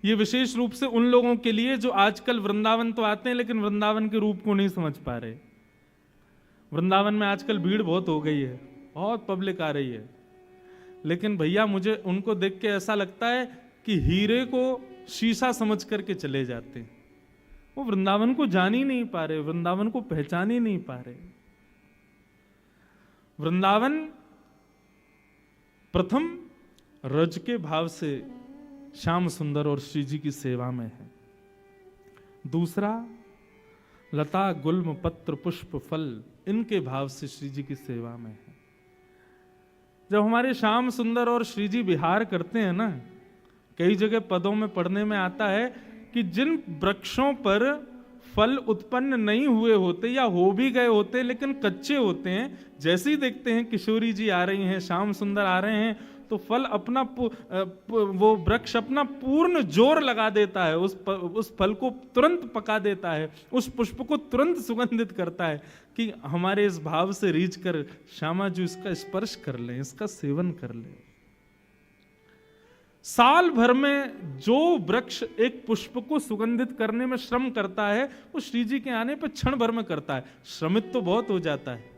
ये विशेष रूप से उन लोगों के लिए जो आजकल वृंदावन तो आते हैं लेकिन वृंदावन के रूप को नहीं समझ पा रहे। वृंदावन में आजकल भीड़ बहुत हो गई है, बहुत पब्लिक आ रही है, लेकिन भैया मुझे उनको देख के ऐसा लगता है कि हीरे को शीशा समझ करके चले जाते हैं। वो वृंदावन को जान ही नहीं पा रहे, वृंदावन को पहचान ही नहीं पा रहे। वृंदावन प्रथम रज के भाव से श्याम सुंदर और श्री जी की सेवा में है। दूसरा लता गुल्म पत्र पुष्प फल इनके भाव से श्री जी की सेवा में है। जब हमारे श्याम सुंदर और श्री जी विहार करते हैं ना, कई जगह पदों में पढ़ने में आता है कि जिन वृक्षों पर फल उत्पन्न नहीं हुए होते या हो भी गए होते लेकिन कच्चे होते हैं, जैसे ही देखते हैं किशोरी जी आ रही हैं, श्याम सुंदर आ रहे हैं, तो फल अपना वो वृक्ष अपना पूर्ण जोर लगा देता है, उस फल को तुरंत पका देता है, उस पुष्प को तुरंत सुगंधित करता है कि हमारे इस भाव से रीझ कर श्यामा जी इसका स्पर्श कर लें, इसका सेवन कर लें। साल भर में जो वृक्ष एक पुष्प को सुगंधित करने में श्रम करता है, वो श्री जी के आने पर क्षण भर में करता है। श्रमित तो बहुत हो जाता है,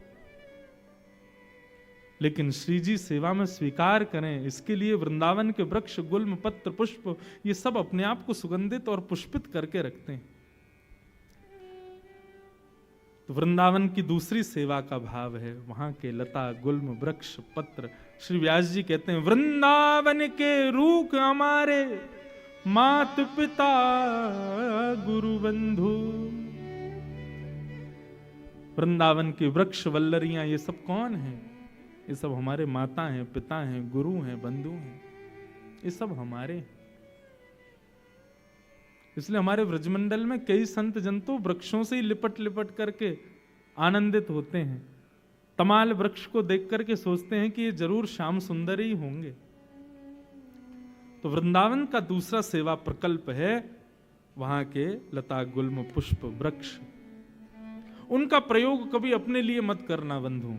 लेकिन श्री जी सेवा में स्वीकार करें, इसके लिए वृंदावन के वृक्ष गुल्म पत्र पुष्प ये सब अपने आप को सुगंधित और पुष्पित करके रखते हैं। तो वृंदावन की दूसरी सेवा का भाव है वहां के लता गुल्म वृक्ष पत्र। श्री व्यास जी कहते हैं, वृंदावन के रूख हमारे मात पिता गुरु बंधु। वृंदावन के वृक्ष वल्लरियां ये सब कौन है? ये सब हमारे माता हैं, पिता हैं, गुरु हैं, बंधु हैं, ये सब हमारे हैं। इसलिए हमारे व्रजमंडल में कई संत जन तो वृक्षों से ही लिपट लिपट करके आनंदित होते हैं। तमाल वृक्ष को देख करके सोचते हैं कि ये जरूर श्याम सुंदर ही होंगे। तो वृंदावन का दूसरा सेवा प्रकल्प है वहां के लता गुल्म पुष्प वृक्ष। उनका प्रयोग कभी अपने लिए मत करना बंधु।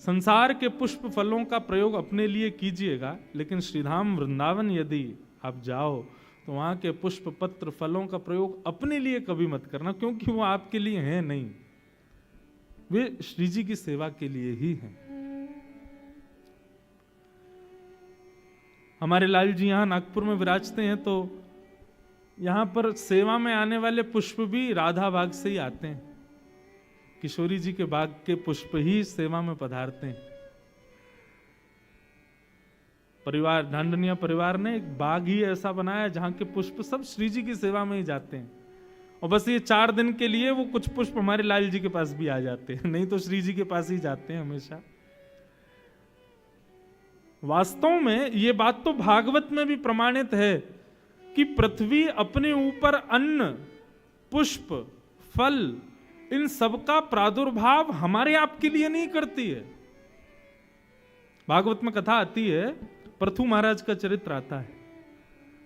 संसार के पुष्प फलों का प्रयोग अपने लिए कीजिएगा, लेकिन श्रीधाम वृंदावन यदि आप जाओ तो वहां के पुष्प पत्र फलों का प्रयोग अपने लिए कभी मत करना, क्योंकि वो आपके लिए हैं नहीं, वे श्री जी की सेवा के लिए ही हैं। हमारे लाल जी यहां नागपुर में विराजते हैं, तो यहां पर सेवा में आने वाले पुष्प भी राधा बाग से ही आते हैं। किशोरी जी के बाग के पुष्प ही सेवा में पधारते हैं। परिवार ढांडनिया परिवार ने एक बाग ही ऐसा बनाया जहां के पुष्प सब श्री जी की सेवा में ही जाते हैं, और बस ये 4 दिन के लिए वो कुछ पुष्प हमारे लाल जी के पास भी आ जाते हैं, नहीं तो श्री जी के पास ही जाते हैं हमेशा। वास्तव में ये बात तो भागवत में भी प्रमाणित है कि पृथ्वी अपने ऊपर अन्न पुष्प फल इन सबका प्रादुर्भाव हमारे आपके लिए नहीं करती है। भागवत में कथा आती है, पृथु महाराज का चरित्र आता है,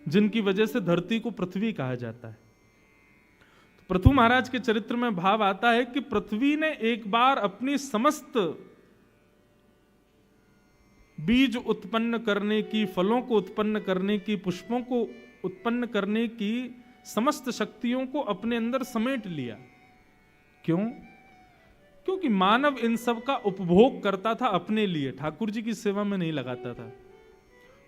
जिनकी वजह से धरती को पृथ्वी कहा जाता है। तो पृथु महाराज के चरित्र में भाव आता है कि पृथ्वी ने एक बार अपनी समस्त बीज उत्पन्न करने की, फलों को उत्पन्न करने की, पुष्पों को उत्पन्न करने की समस्त शक्तियों को अपने अंदर समेट लिया। क्यों? क्योंकि मानव इन सब का उपभोग करता था अपने लिए, ठाकुर जी की सेवा में नहीं लगाता था।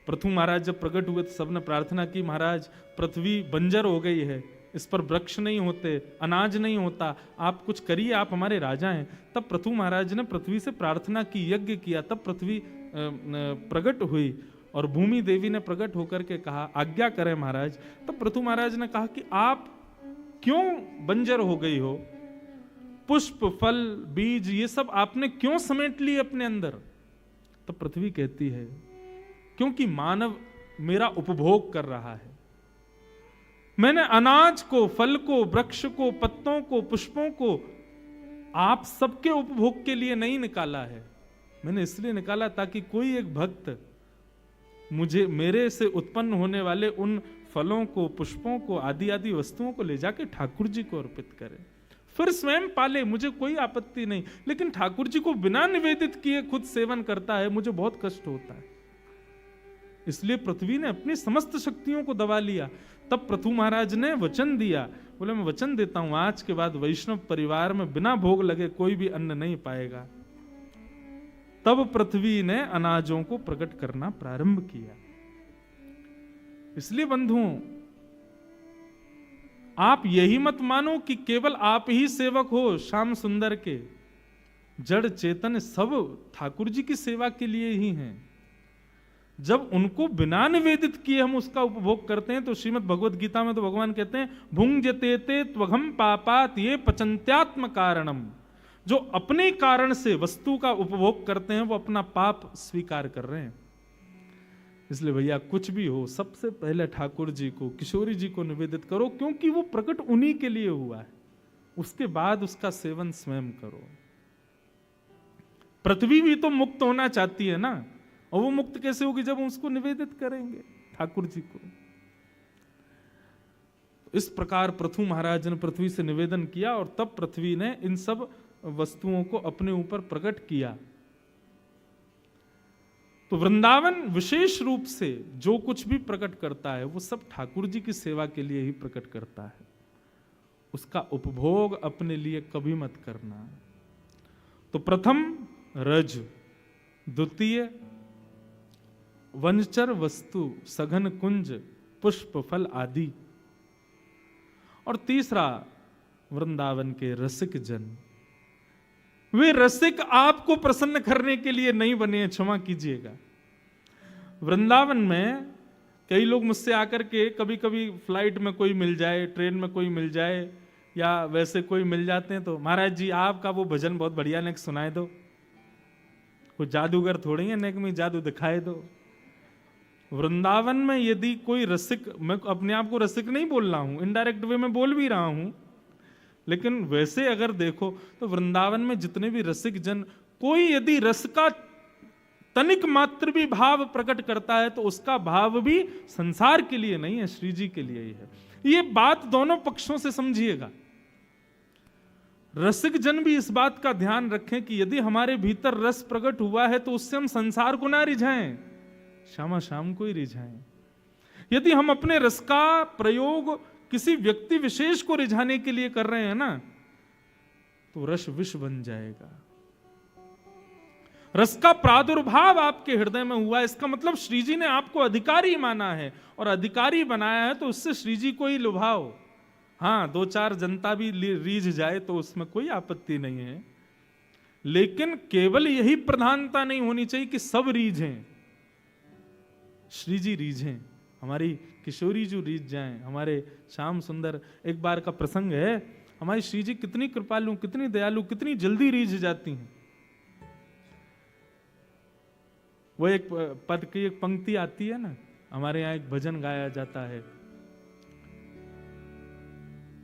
पृथु महाराज जब प्रकट हुए तो सबने प्रार्थना की, महाराज पृथ्वी बंजर हो गई है, इस पर वृक्ष नहीं होते, अनाज नहीं होता, आप कुछ करिए, आप हमारे राजा हैं। तब पृथु महाराज ने पृथ्वी से प्रार्थना की, यज्ञ किया, तब पृथ्वी प्रकट हुई और भूमि देवी ने प्रकट होकर के कहा, आज्ञा करें महाराज। तब पृथु महाराज ने कहा कि आप क्यों बंजर हो गई हो, पुष्प फल बीज ये सब आपने क्यों समेट लिए अपने अंदर? तब पृथ्वी कहती है, क्योंकि मानव मेरा उपभोग कर रहा है। मैंने अनाज को, फल को, वृक्ष को, पत्तों को, पुष्पों को आप सबके उपभोग के लिए नहीं निकाला है, मैंने इसलिए निकाला ताकि कोई एक भक्त मुझे मेरे से उत्पन्न होने वाले उन फलों को, पुष्पों को, आदि आदि वस्तुओं को ले जाके ठाकुर जी को अर्पित करे, फिर स्वयं पाले, मुझे कोई आपत्ति नहीं। लेकिन ठाकुर जी को बिना निवेदित किए खुद सेवन करता है, मुझे बहुत कष्ट होता है। इसलिए पृथ्वी ने अपनी समस्त शक्तियों को दबा लिया। तब पृथु महाराज ने वचन दिया, बोले मैं वचन देता हूं आज के बाद वैष्णव परिवार में बिना भोग लगे कोई भी अन्न नहीं पाएगा। तब पृथ्वी ने अनाजों को प्रकट करना प्रारंभ किया। इसलिए बंधुओं, आप यही मत मानो कि केवल आप ही सेवक हो श्याम सुंदर के। जड़ चेतन सब ठाकुर जी की सेवा के लिए ही हैं। जब उनको बिना निवेदित किए हम उसका उपभोग करते हैं, तो श्रीमद् भगवद गीता में तो भगवान कहते हैं भुंजते ते त्वघम पापात ये पचंत्यात्म कारणम। जो अपने कारण से वस्तु का उपभोग करते हैं वो अपना पाप स्वीकार कर रहे हैं। इसलिए भैया कुछ भी हो सबसे पहले ठाकुर जी को, किशोरी जी को निवेदित करो, क्योंकि वो प्रकट उन्हीं के लिए हुआ है। उसके बाद उसका सेवन स्वयं करो। पृथ्वी भी तो मुक्त होना चाहती है ना, और वो मुक्त कैसे होगी जब हम उसको निवेदित करेंगे ठाकुर जी को। इस प्रकार पृथु महाराज ने पृथ्वी से निवेदन किया और तब पृथ्वी ने इन सब वस्तुओं को अपने ऊपर प्रकट किया। तो वृंदावन विशेष रूप से जो कुछ भी प्रकट करता है वो सब ठाकुर जी की सेवा के लिए ही प्रकट करता है। उसका उपभोग अपने लिए कभी मत करना। तो प्रथम रज, द्वितीय वनचर वस्तु, सघन कुंज, पुष्प फल आदि, और तीसरा वृंदावन के रसिक जन। वे रसिक आपको प्रसन्न करने के लिए नहीं बने, क्षमा कीजिएगा। वृंदावन में कई लोग मुझसे आकर के, कभी कभी फ्लाइट में कोई मिल जाए, ट्रेन में कोई मिल जाए, या वैसे कोई मिल जाते हैं, तो महाराज जी आपका वो भजन बहुत बढ़िया नेक सुनाए दो। कोई जादूगर थोड़ी है नेक में जादू दिखाए दो। वृंदावन में यदि कोई रसिक, मैं अपने आप को रसिक नहीं बोल रहा हूं, इनडायरेक्ट वे में बोल भी रहा हूं, लेकिन वैसे अगर देखो तो वृंदावन में जितने भी रसिक जन, कोई यदि रस का तनिक मात्र भी भाव प्रकट करता है तो उसका भाव भी संसार के लिए नहीं है, श्री जी के लिए ही है। ये बात दोनों पक्षों से समझिएगा। रसिक जन भी इस बात का ध्यान रखें कि यदि हमारे भीतर रस प्रकट हुआ है तो उससे हम संसार को ना रिझाएं, श्यामा श्याम को ही रिझाएं। यदि हम अपने रस का प्रयोग किसी व्यक्ति विशेष को रिझाने के लिए कर रहे हैं ना, तो रस विष बन जाएगा। रस का प्रादुर्भाव आपके हृदय में हुआ, इसका मतलब श्री जी ने आपको अधिकारी माना है, और अधिकारी बनाया है तो उससे श्री जी को ही लुभाओ। हाँ, दो चार जनता भी रीझ जाए तो उसमें कोई आपत्ति नहीं है, लेकिन केवल यही प्रधानता नहीं होनी चाहिए कि सब रीझें। श्री जी रीझें, हमारी किशोरी जी रीझ जाएं, हमारे श्याम सुंदर। एक बार का प्रसंग है, हमारी श्री जी कितनी कृपालु, कितनी दयालु, कितनी जल्दी रीझ जाती हैं। वो एक पद की एक पंक्ति आती है ना, हमारे यहाँ एक भजन गाया जाता है,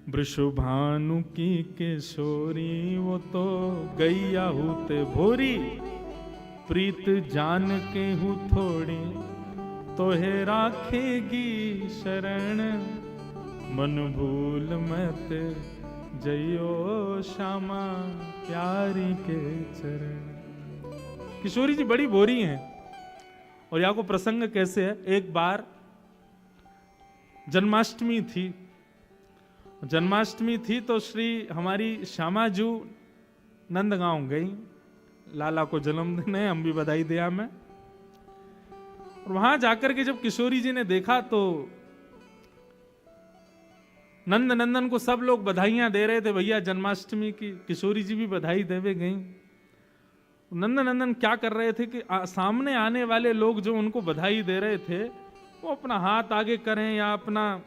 वृषभानु की किशोरी वो तो गैया होते भोरी, प्रीत जान के हूँ थोड़ी तो है राखेगी शरण, मन भूल मत जइयो श्यामा प्यारी के चरण। किशोरी जी बड़ी भोरी हैं। और यहाँ को प्रसंग कैसे है, एक बार जन्माष्टमी थी तो श्री हमारी श्यामा जू नंदगांव गई, लाला को जन्मदिन है, हम भी बधाई दिया मैं। और वहां जाकर के जब किशोरी जी ने देखा तो नंद नंदन को सब लोग बधाइयां दे रहे थे, भैया जन्माष्टमी की। किशोरी जी भी बधाई देवे गई। नंद नंदन क्या कर रहे थे कि सामने आने वाले लोग जो उनको बधाई दे रहे थे वो अपना हाथ आगे करें, या अपना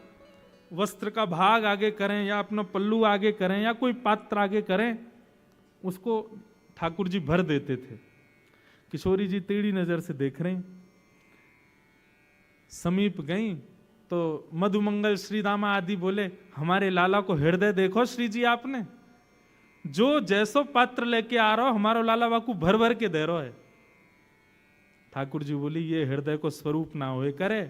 वस्त्र का भाग आगे करें, या अपना पल्लू आगे करें, या कोई पात्र आगे करें, उसको ठाकुर जी भर देते थे। किशोरी जी टेढ़ी नजर से देख रही, समीप गई तो मधुमंगल श्रीदामा आदि बोले, हमारे लाला को हृदय देखो श्री जी आपने, जो जैसो पात्र लेके आ रहा हो हमारो लाला वाकू भर भर के दे रहा है। ठाकुर जी बोली, ये हृदय को स्वरूप ना होए करे।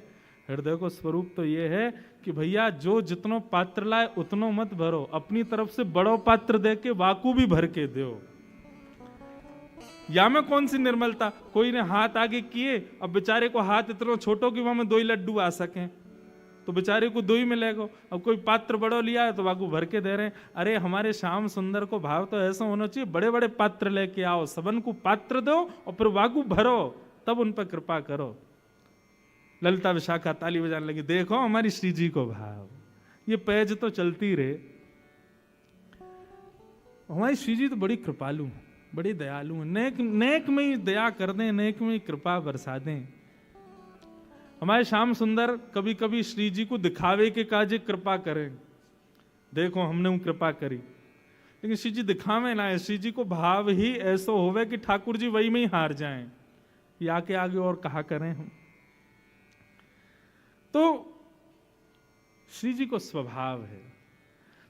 हृदय को स्वरूप तो ये है कि भैया जो जितनो पात्र लाए उतनो मत भरो, अपनी तरफ से बड़ो पात्र दे के वाकू भी भर के दो। या में कौन सी निर्मलता, कोई ने हाथ आगे किए, अब बेचारे को हाथ इतना छोटो कि वहां में 2 ही लड्डू आ सकें, तो बेचारे को 2 ही मिलेगा। अब कोई पात्र बड़ो लिया है तो बागू भर के दे रहे हैं। अरे हमारे श्याम सुंदर को भाव तो ऐसा होना चाहिए, बड़े बड़े पात्र लेके आओ, सबन को पात्र दो और फिर बागू भरो, तब उन पर कृपा करो। ललिता विशाखा ताली बजाने लगी, देखो हमारी श्री जी को भाव। ये पैज तो चलती रहे। हमारी श्री जी तो बड़ी कृपालु, बड़ी दयालु है, नेक में ही दया कर दें, नेक में ही कृपा बरसा दें। हमारे श्याम सुंदर कभी कभी श्री जी को दिखावे के काजे कृपा करें, देखो हमने वो कृपा करी, लेकिन श्री जी दिखावे ना है। श्री जी को भाव ही ऐसा होवे कि ठाकुर जी वही में ही हार जाएं, या के आगे और कहा करें हम। तो श्री जी को स्वभाव है।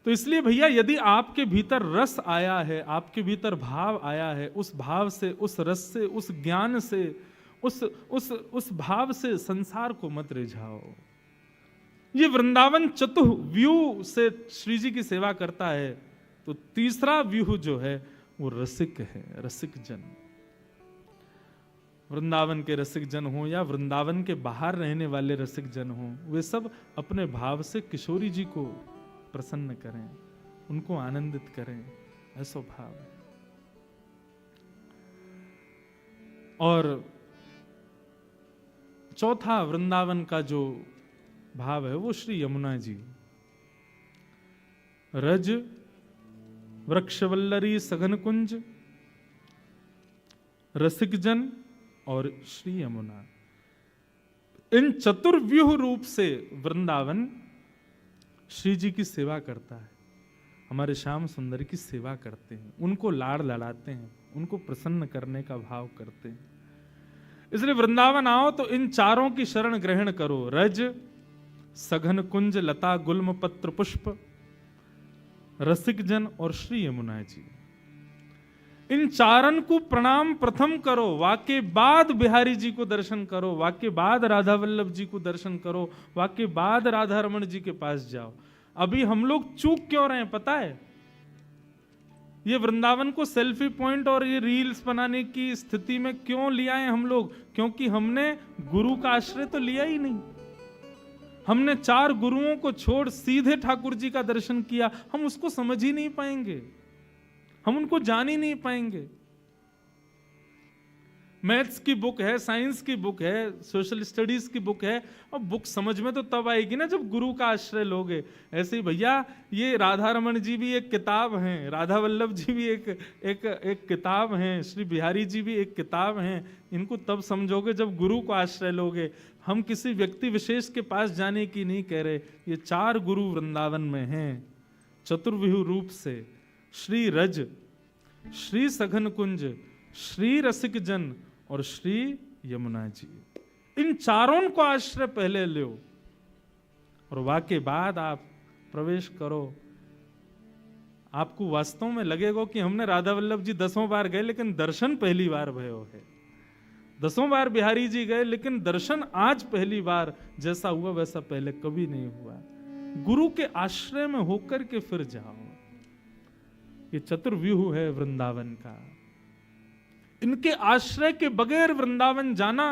तो इसलिए भैया यदि आपके भीतर रस आया है, आपके भीतर भाव आया है, उस भाव से, उस रस से, उस ज्ञान से, उस भाव से संसार को मत रिझाओ। ये वृंदावन चतुर्व्यूह से श्री जी की सेवा करता है। तो तीसरा व्यूह जो है वो रसिक है, रसिक जन। वृंदावन के रसिक जन हो या वृंदावन के बाहर रहने वाले रसिक जन हो, वे सब अपने भाव से किशोरी जी को प्रसन्न करें, उनको आनंदित करें, ऐसा भाव है। और चौथा वृंदावन का जो भाव है वो श्री यमुना जी, रज वृक्षवल्लरी सघन कुंज, रसिक जन और श्री यमुना, इन चतुर्व्यूह रूप से वृंदावन श्री जी की सेवा करता है। हमारे श्याम सुंदर की सेवा करते हैं, उनको लाड़ लड़ाते हैं, उनको प्रसन्न करने का भाव करते हैं। इसलिए वृंदावन आओ तो इन चारों की शरण ग्रहण करो, रज सघन कुंज लता गुल्म पत्र पुष्प, रसिक जन और श्री यमुना जी। इन चारण को प्रणाम प्रथम करो, वाके बाद बिहारी जी को दर्शन करो, वाके बाद राधा वल्लभ जी को दर्शन करो, वाके बाद राधा रमण जी के पास जाओ। अभी हम लोग चूक क्यों रहे हैं पता है? ये वृंदावन को सेल्फी पॉइंट और ये रील्स बनाने की स्थिति में क्यों लिया है हम लोग? क्योंकि हमने गुरु का आश्रय तो लिया ही नहीं। हमने 4 गुरुओं को छोड़ सीधे ठाकुर जी का दर्शन किया, हम उसको समझ ही नहीं पाएंगे, हम उनको जान ही नहीं पाएंगे। मैथ्स की बुक है, साइंस की बुक है, सोशल स्टडीज की बुक है, और बुक समझ में तो तब आएगी ना जब गुरु का आश्रय लोगे। ऐसे ही भैया ये राधा रमण जी भी एक किताब हैं, राधा वल्लभ जी भी एक किताब हैं, श्री बिहारी जी भी एक किताब हैं। इनको तब समझोगे जब गुरु को आश्रय लोगे। हम किसी व्यक्ति विशेष के पास जाने की नहीं कह रहे। ये 4 गुरु वृंदावन में हैं चतुर्व्यूह रूप से, श्री रज, श्री सघन कुंज, श्री रसिक जन और श्री यमुना जी। इन चारों को आश्रय पहले लो और वाके बाद आप प्रवेश करो। आपको वास्तव में लगेगा कि हमने राधा वल्लभ जी 10 बार गए लेकिन दर्शन पहली बार भयो है। 10 बार बिहारी जी गए लेकिन दर्शन आज पहली बार, जैसा हुआ वैसा पहले कभी नहीं हुआ। गुरु के आश्रय में होकर के फिर जाओ। ये चतुर्व्यूह है वृंदावन का। इनके आश्रय के बगैर वृंदावन जाना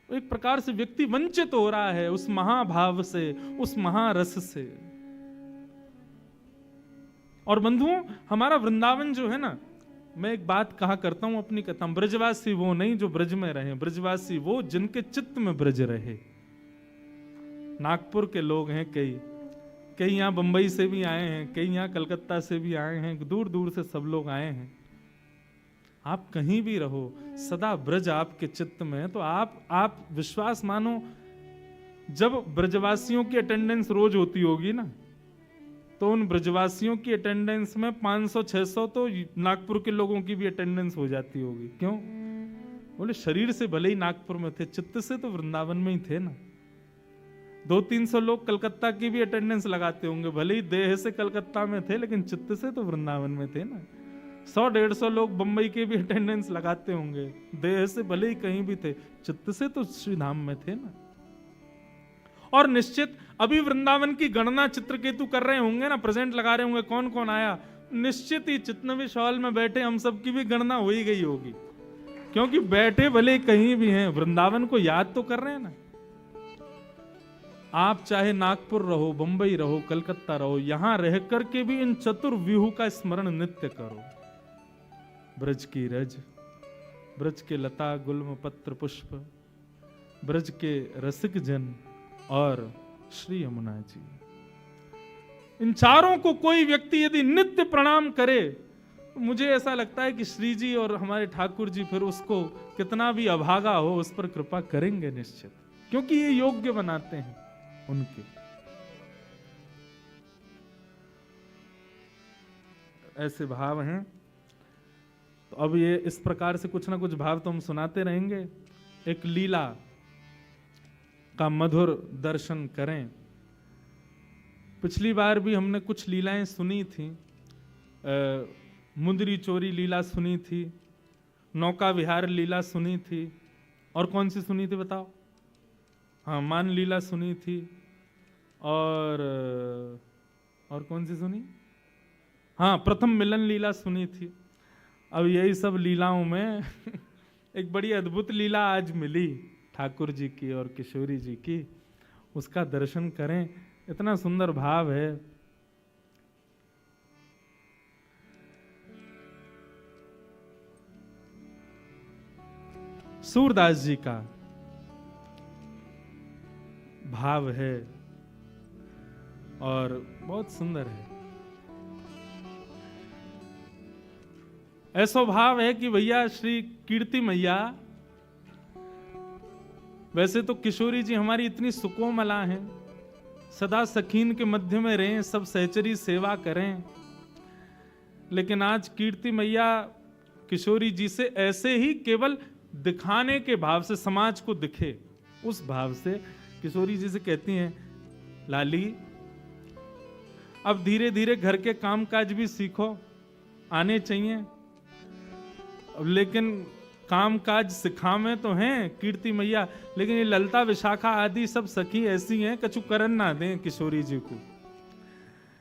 एक प्रकार से व्यक्ति वंचित हो रहा है उस महाभाव से, उस महारस से। और बंधुओं, हमारा वृंदावन जो है ना, मैं एक बात कहा करता हूं अपनी कथा, ब्रजवासी वो नहीं जो ब्रज में रहे, ब्रजवासी वो जिनके चित्त में ब्रज रहे। नागपुर के लोग हैं कई यहाँ बंबई से भी आए हैं, कई यहाँ कलकत्ता से भी आए हैं, दूर दूर से सब लोग आए हैं। आप कहीं भी रहो, सदा ब्रज आपके चित्त में है। तो आप विश्वास मानो, जब ब्रजवासियों की अटेंडेंस रोज होती होगी ना, तो उन ब्रजवासियों की अटेंडेंस में 500-600 तो नागपुर के लोगों की भी अटेंडेंस हो जाती होगी। क्यों? बोले शरीर से भले ही नागपुर में थे, चित्त से तो वृंदावन में ही थे ना। 200-300 लोग कलकत्ता की भी अटेंडेंस लगाते होंगे, भले ही देह से कलकत्ता में थे लेकिन चित्त से तो वृंदावन में थे ना। 100-150 लोग बंबई के भी अटेंडेंस लगाते होंगे, देह से भले ही कहीं भी थे, चित्त से तो श्री धाम में थे ना। और निश्चित अभी वृंदावन की गणना चित्रकेतु कर रहे होंगे ना, प्रेजेंट लगा रहे होंगे कौन कौन आया। निश्चित ही चितनविश हॉल में बैठे हम सब की भी गणना हो ही गई होगी। क्योंकि बैठे भले कहीं भी हैं, वृंदावन को याद तो कर रहे हैं ना। आप चाहे नागपुर रहो, बंबई रहो, कलकत्ता रहो, यहां रह करके भी इन चतुर्व्यूह का स्मरण नित्य करो। ब्रज की रज, ब्रज के लता गुल्म पत्र पुष्प, ब्रज के रसिक जन और श्री यमुना जी। इन चारों को कोई व्यक्ति यदि नित्य प्रणाम करे, मुझे ऐसा लगता है कि श्री जी और हमारे ठाकुर जी फिर उसको कितना भी अभागा हो उस पर कृपा करेंगे निश्चित, क्योंकि ये योग्य बनाते हैं उनके। ऐसे भाव हैं। तो अब ये इस प्रकार से कुछ ना कुछ भाव तो हम सुनाते रहेंगे। एक लीला का मधुर दर्शन करें। पिछली बार भी हमने कुछ लीलाएं सुनी थी। मुंदरी चोरी लीला सुनी थी, नौका विहार लीला सुनी थी, और कौन सी सुनी थी बताओ? हाँ, मान लीला सुनी थी, और कौन सी सुनी? हाँ, प्रथम मिलन लीला सुनी थी। अब यही सब लीलाओं में एक बड़ी अद्भुत लीला आज मिली ठाकुर जी की और किशोरी जी की, उसका दर्शन करें। इतना सुंदर भाव है। सूरदास जी का भाव है और बहुत सुंदर है। ऐसा भाव है कि भैया श्री कीर्ति मैया, वैसे तो किशोरी जी हमारी इतनी सुकोमला हैं, सदा सखीन के मध्य में रहें, सब सहचरी सेवा करें, लेकिन आज कीर्ति मैया किशोरी जी से ऐसे ही केवल दिखाने के भाव से, समाज को दिखे उस भाव से किशोरी जी से कहती हैं, लाली अब धीरे धीरे घर के काम काज भी सीखो, आने चाहिए, लेकिन काम काज सिखावे तो हैं कीर्ति मैया, लेकिन ये ललता विशाखा आदि सब सखी ऐसी हैं कछु करन ना दें किशोरी जी को।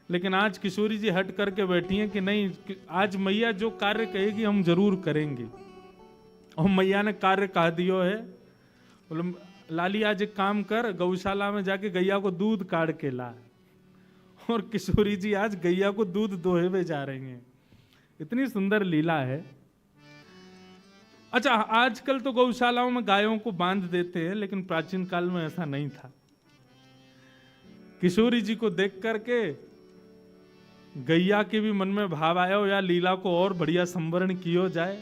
लेकिन आज किशोरी जी हट करके बैठी हैं कि नहीं, आज मैया जो कार्य कहेगी हम जरूर करेंगे। और मैया ने कार्य कह दियो है, बोलो लाली आज एक काम कर, गौशाला में जाके गैया को दूध काट के ला। और किशोरी जी आज गैया को दूध दोहे में जा रही हैं। इतनी सुंदर लीला है। अच्छा, आजकल तो गौशालाओं में गायों को बांध देते हैं, लेकिन प्राचीन काल में ऐसा नहीं था। किशोरी जी को देख करके गैया के भी मन में भाव आया हो या लीला को और बढ़िया संवरण किया जाए।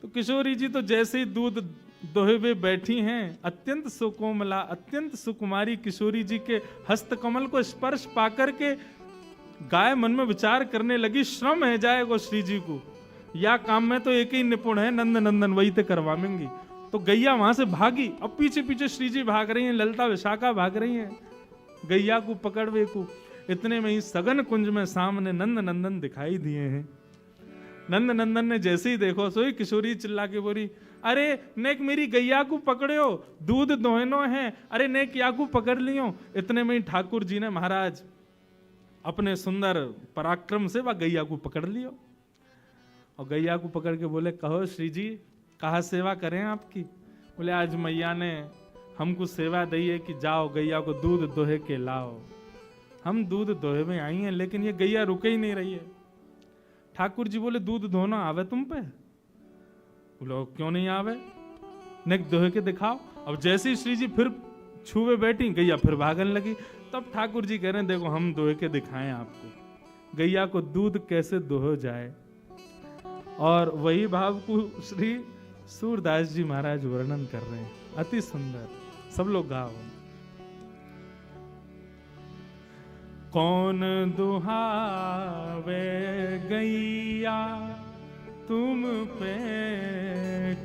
तो किशोरी जी तो जैसे ही दूध दोहे हुए बैठी हैं, अत्यंत सुकोमला, अत्यंत सुकुमारी किशोरी जी के हस्तकमल को स्पर्श पाकर के गाय मन में विचार करने लगी, श्रम है जाएगा श्री जी को, या काम में तो एक ही निपुण है, नंद नंदन वही तो करवाएंगी। तो गैया वहां से भागी, अब पीछे पीछे श्री जी भाग रही हैं, ललता विशाखा भाग रही हैं गैया को पकड़वे को। इतने में ही सघन कुंज में सामने नंद नंदन दिखाई दिए हैं। नंद नंदन ने जैसे ही देखो सोई किशोरी चिल्ला के बोली, अरे नेक मेरी गैया को पकड़ो, दूध दोहनो है, अरे नेक या को पकड़ लियो। इतने में ही ठाकुर जी ने महाराज अपने सुंदर पराक्रम से वह गैया को पकड़ लियो और गैया को पकड़ के बोले, कहो श्री जी कहाँ सेवा करें आपकी? बोले आज मैया ने हमको सेवा दी है कि जाओ गैया को दूध दोहे के लाओ। हम दूध दोहे में आई हैं, लेकिन ये गैया रुके ही नहीं रही है। ठाकुर जी बोले, दूध धोना आवे तुम पे? बोलो क्यों नहीं आवे, नेक दोहे के दिखाओ। अब जैसे ही श्री जी फिर छुए बैठी, गैया फिर भागने लगी। तब ठाकुर जी कह रहे हैं, देखो हम दोहे के दिखाएं आपको, गैया को दूध कैसे दोहो जाए। और वही भाव को श्री सूरदास जी महाराज वर्णन कर रहे हैं, अति सुंदर। सब लोग गाओ। कौन दुहावे गैया तुम पे,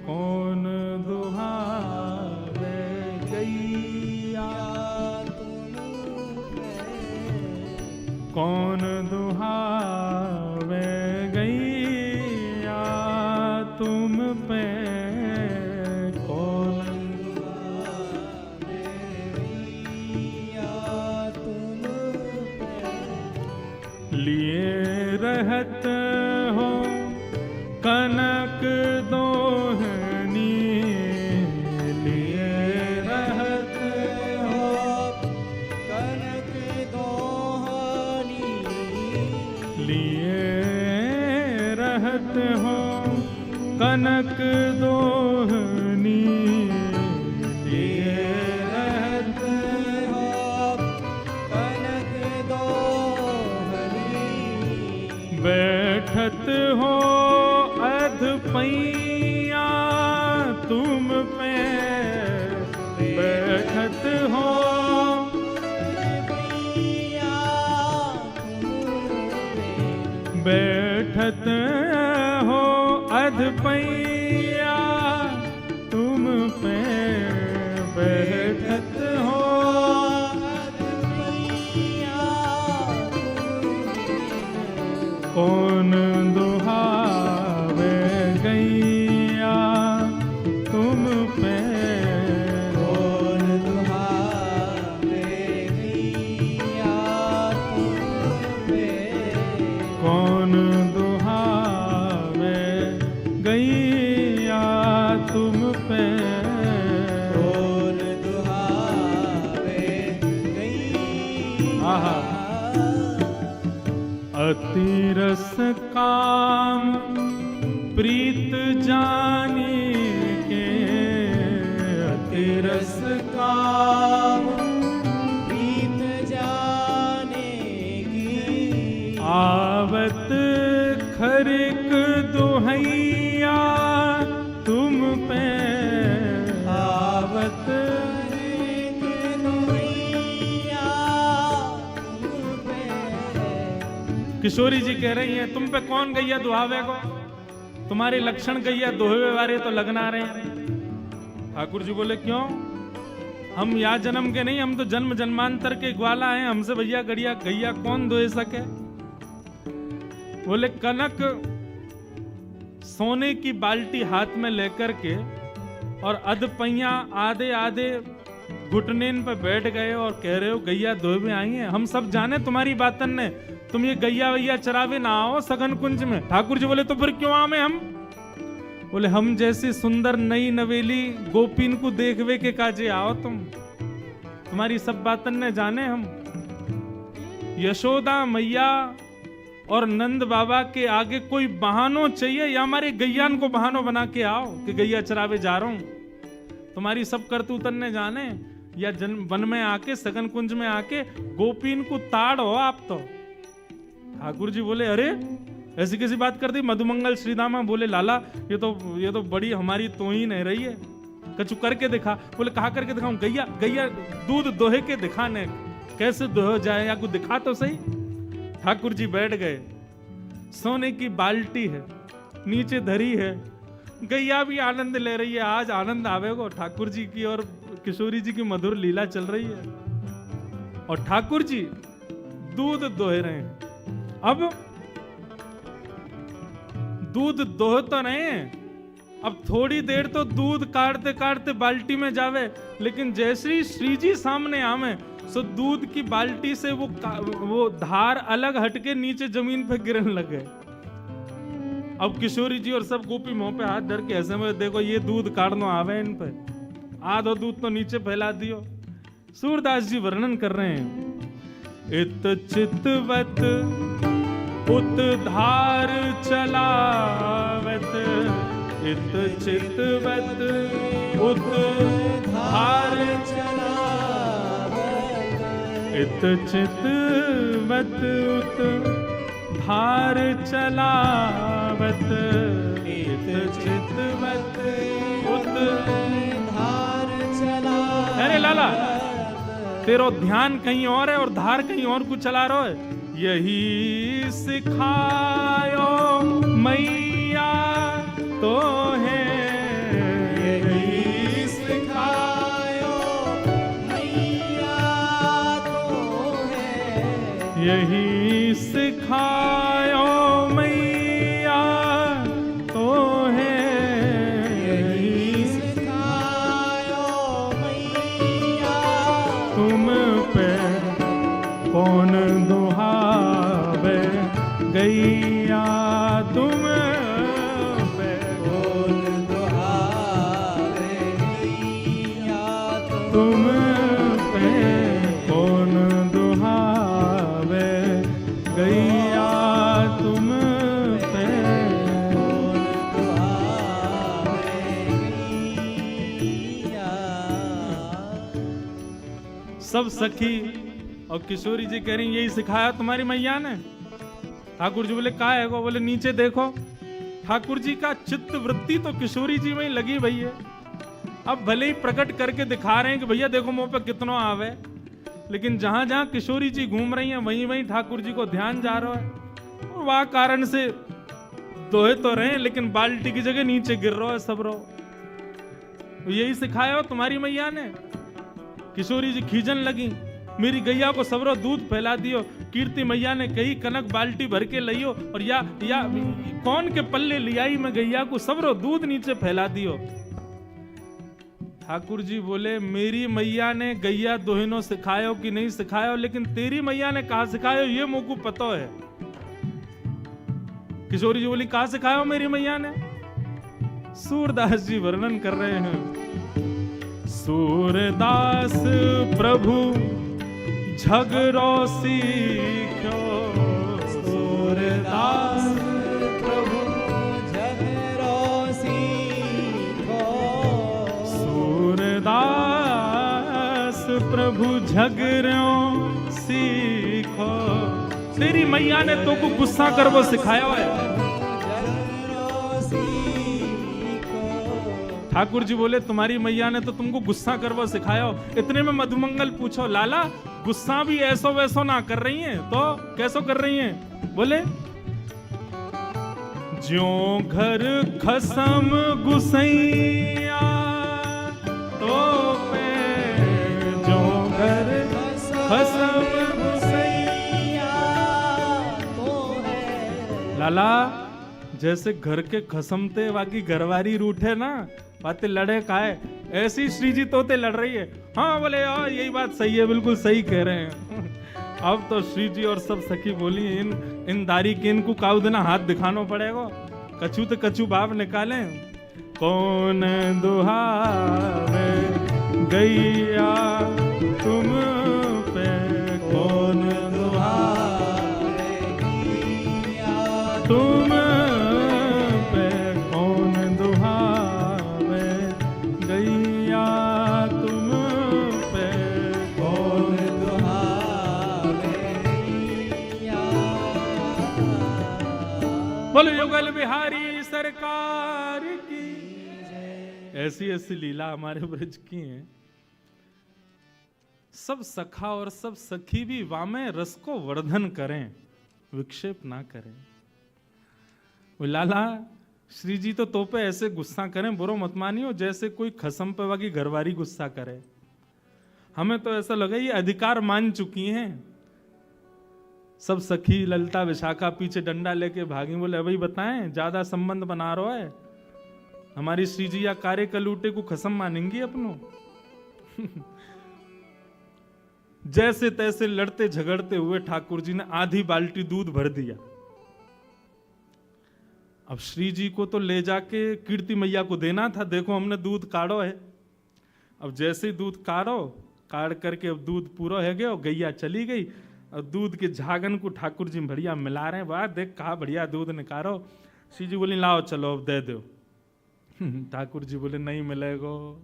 कौन दुहावे गैया तुम पे, कौन दुहावे गैया तुम पे, कौन दुहावे गैया तुम पे, लिए रहत हो कनक दोहे रहत हो कनक दोहनी, लिए रहत हो कनक दोहनी, बैठत हो अध पैया तुम पे, बैठत हो बैठत हो अध पैया तुम पे, बैठत हो कौन दुहावे गैया तुम पे, कौन दुहावे गैया तुम पे, कौन दुहावे गैया तुम पे, कौन दुहावे गैया। आहा। अति रस काम प्रीत जानी के, अति रस काम प्रीत जाने की, आवत खरिक दुहैया तुम पे, आवत खरिक दुहैया तुम पे। किशोरी जी कह रही हैं तुम पे कौन गैया दुहावे को, तुम्हारे लक्षण गैया दोहवे वाले तो लगना रहे हैं। ठाकुर जी बोले क्यों, हम या जन्म के नहीं, हम तो जन्म जन्मांतर के ग्वाला हैं, हमसे भैया गड़िया गैया कौन दोहे सके। बोले कनक सोने की बाल्टी हाथ में लेकर के और अधपैया आधे आधे घुटनेन पे बैठ गए और कह रहे हो गैया दोहवे आई हैं। हम सब जाने तुम्हारी बातन ने, तुम ये गैया वैया चरावे ना आओ सघन कुंज में। ठाकुर जी बोले तो फिर क्यों आवे हम। बोले हम जैसी सुंदर नई नवेली गोपीन को देखवे के काजे आओ तुम, तुम्हारी सब बातन ने जाने हम। यशोदा मैया और नंद बाबा के आगे कोई बहानो चाहिए या हमारे गैयान को बहानो बना के आओ कि गैया चरावे जा रहा हूं। तुम्हारी सब करतूतन ने जाने या वन में आके सघन कुंज में आके गोपीन को ताड़ हो आप तो। ठाकुर जी बोले अरे ऐसी कैसी बात कर दी। मधुमंगल श्रीदामा बोले लाला ये तो बड़ी हमारी तोहीन है रही है, कछु करके दिखा। बोले कहा करके दिखाऊं, गैया गैया दूध दोहे के दिखाने, कैसे दोह जाए या कुछ दिखा तो सही। ठाकुर जी बैठ गए, सोने की बाल्टी है नीचे धरी है, गैया भी आनंद ले रही है। आज आनंद आवेगो ठाकुर जी की और किशोरी जी की मधुर लीला चल रही है और ठाकुर जी दूध दोह रहे हैं। अब दूध दोह तो नहीं, अब थोड़ी देर तो दूध काटते काटते बाल्टी में जावे, लेकिन जैसे ही श्री जी सामने आवे सो दूध की बाल्टी से वो धार अलग हटके नीचे जमीन पे गिरने लगे। अब किशोरी जी और सब गोपी मुंह पे हाथ धर के ऐसे में देखो ये दूध काटनो आवे इन पे, आधो दूध तो नीचे फैला दियो। सूरदास जी वर्णन कर रहे हैं, इत चितवत उत धार चलावत, इत चितवत उत धार चलावत, इत चितवत उत धार चलावत, इत चितवत उत धार चलावत। अरे लाला तेरो ध्यान कहीं और है और धार कहीं और कुछ चला रहा है। यही सिखायो मैया तो है, यही सिखायो मैया तो है, यही सिखायो मैया तो है, यही सिखायो मैया तुम पे कौन दुहावे गैया तुम पे, कौन दुहावे गैया तुम पे कौन दुहावे गैया तुम पे। सब सखी और किशोरी जी कह रही यही सिखाया तुम्हारी मैया ने। ठाकुर जी बोले का है वो? बोले नीचे देखो। ठाकुर जी का चित्त वृत्ति तो किशोरी जी में ही लगी भैया। अब भले ही प्रकट करके दिखा रहे हैं कि भैया देखो मुंह पे कितना आवे, लेकिन जहां जहां किशोरी जी घूम रही हैं वहीं वहीं ठाकुर जी को ध्यान जा रहा है। और वह कारण से दोहे तो रहे लेकिन बाल्टी की जगह नीचे गिर रहा है सब रो। यही सिखाया हो तुम्हारी मैया ने। किशोरी जी खींचन लगी, मेरी गैया को सबरो दूध फैला दियो। कीर्ति मैया ने कही कनक बाल्टी भर के लियो और या कौन के पल्ले लियाई में गैया को सबरो दूध नीचे फैला दियो। ठाकुर जी बोले मेरी मैया ने गैया दोहिनो सिखायो कि नहीं सिखायो, लेकिन तेरी मैया ने कहा सिखायो ये मुझको पता है। किशोरी जी बोली कहा सिखायो मेरी मैया ने? सूरदास जी वर्णन कर रहे हैं। सूरदास प्रभु झगड़ो सीख्यो, सूरदास प्रभु झगड़ो सीखो, सूरदास प्रभु झगड़ो सीखो। तेरी मैया ने तो को गुस्सा कर वो सिखाया है। ठाकुर जी बोले तुम्हारी मैया ने तो तुमको गुस्सा कर वो सिखाया हो। इतने में मधुमंगल पूछो लाला गुस्सा भी ऐसो वैसो ना कर रही हैं तो कैसो कर रही हैं? बोले ज्यों घर खसम गुसैया तो पे ज्यों घर खसम गुसैया तो है। लाला जैसे घर के खसमते बाकी घरवारी रूठे ना बातें लड़े काहे, ऐसी श्री जी तोते लड़ रही है। हाँ बोले यार यही बात सही है, बिल्कुल सही कह रहे हैं। अब तो श्री जी और सब सखी बोली इन दारी के इनको काउ देना हाथ दिखाना पड़ेगा। कछु तो कछु भाव निकाले। कौन दुहावे गैया तुम पे, कौन दुहावे गैया तुम पे, कौन दुहावे गैया तुम पे, कौन दुहावे गैया। बोलो युगल बिहारी सरकार की। ऐसी ऐसी लीला हमारे ब्रज की हैं। सब सखा और सब सखी भी वामे रस को वर्धन करें, विक्षेप ना करें। वो लाला श्री जी तो पे ऐसे गुस्सा करें, बुरो मत मानियो, जैसे कोई खसम पे वाकी घरवारी गुस्सा करे। हमें तो ऐसा लगा ये अधिकार मान चुकी हैं। सब सखी ललिता विशाखा पीछे डंडा लेके भागी। बोले अभी बताएं ज्यादा संबंध बना रहा है हमारी श्री जी या कार्य कलूटे को खसम मानेंगी अपनों। जैसे तैसे लड़ते झगड़ते हुए ठाकुर जी ने आधी बाल्टी दूध भर दिया। अब श्री जी को तो ले जाके कीर्ति मैया को देना था। देखो हमने दूध काढ़ो है। अब जैसे ही दूध काढ़ करके अब दूध पूरा है गया और गैया चली गई। और दूध के झागन को ठाकुर जी बढ़िया मिला रहे हैं। वाह देख कहा बढ़िया दूध निकालो। श्री जी बोली लाओ चलो अब दे दो। ठाकुर जी बोले नहीं मिलेगो,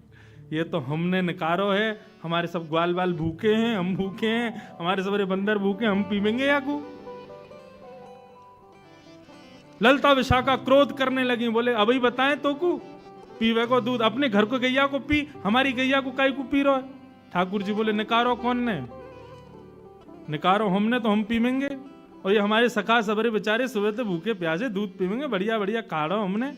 ये तो हमने निकारो है। हमारे सब ग्वाल बाल भूखे हैं, हम भूखे हैं, हमारे सबरे बंदर भूखे, हम पीवेंगे या को? ललिता विशाखा क्रोध करने लगी। बोले अभी बताएं तो को पीवे को दूध, अपने घर को गैया को पी, हमारी गैया को काई को पी रहा है? ठाकुर जी बोले निकारो कौन ने? निकारो हमने तो हम पीवेंगे। और ये हमारे सखा सबरे बेचारे सुबह से भूखे प्यासे दूध पीवेंगे, बढ़िया बढ़िया काढ़ो हमने।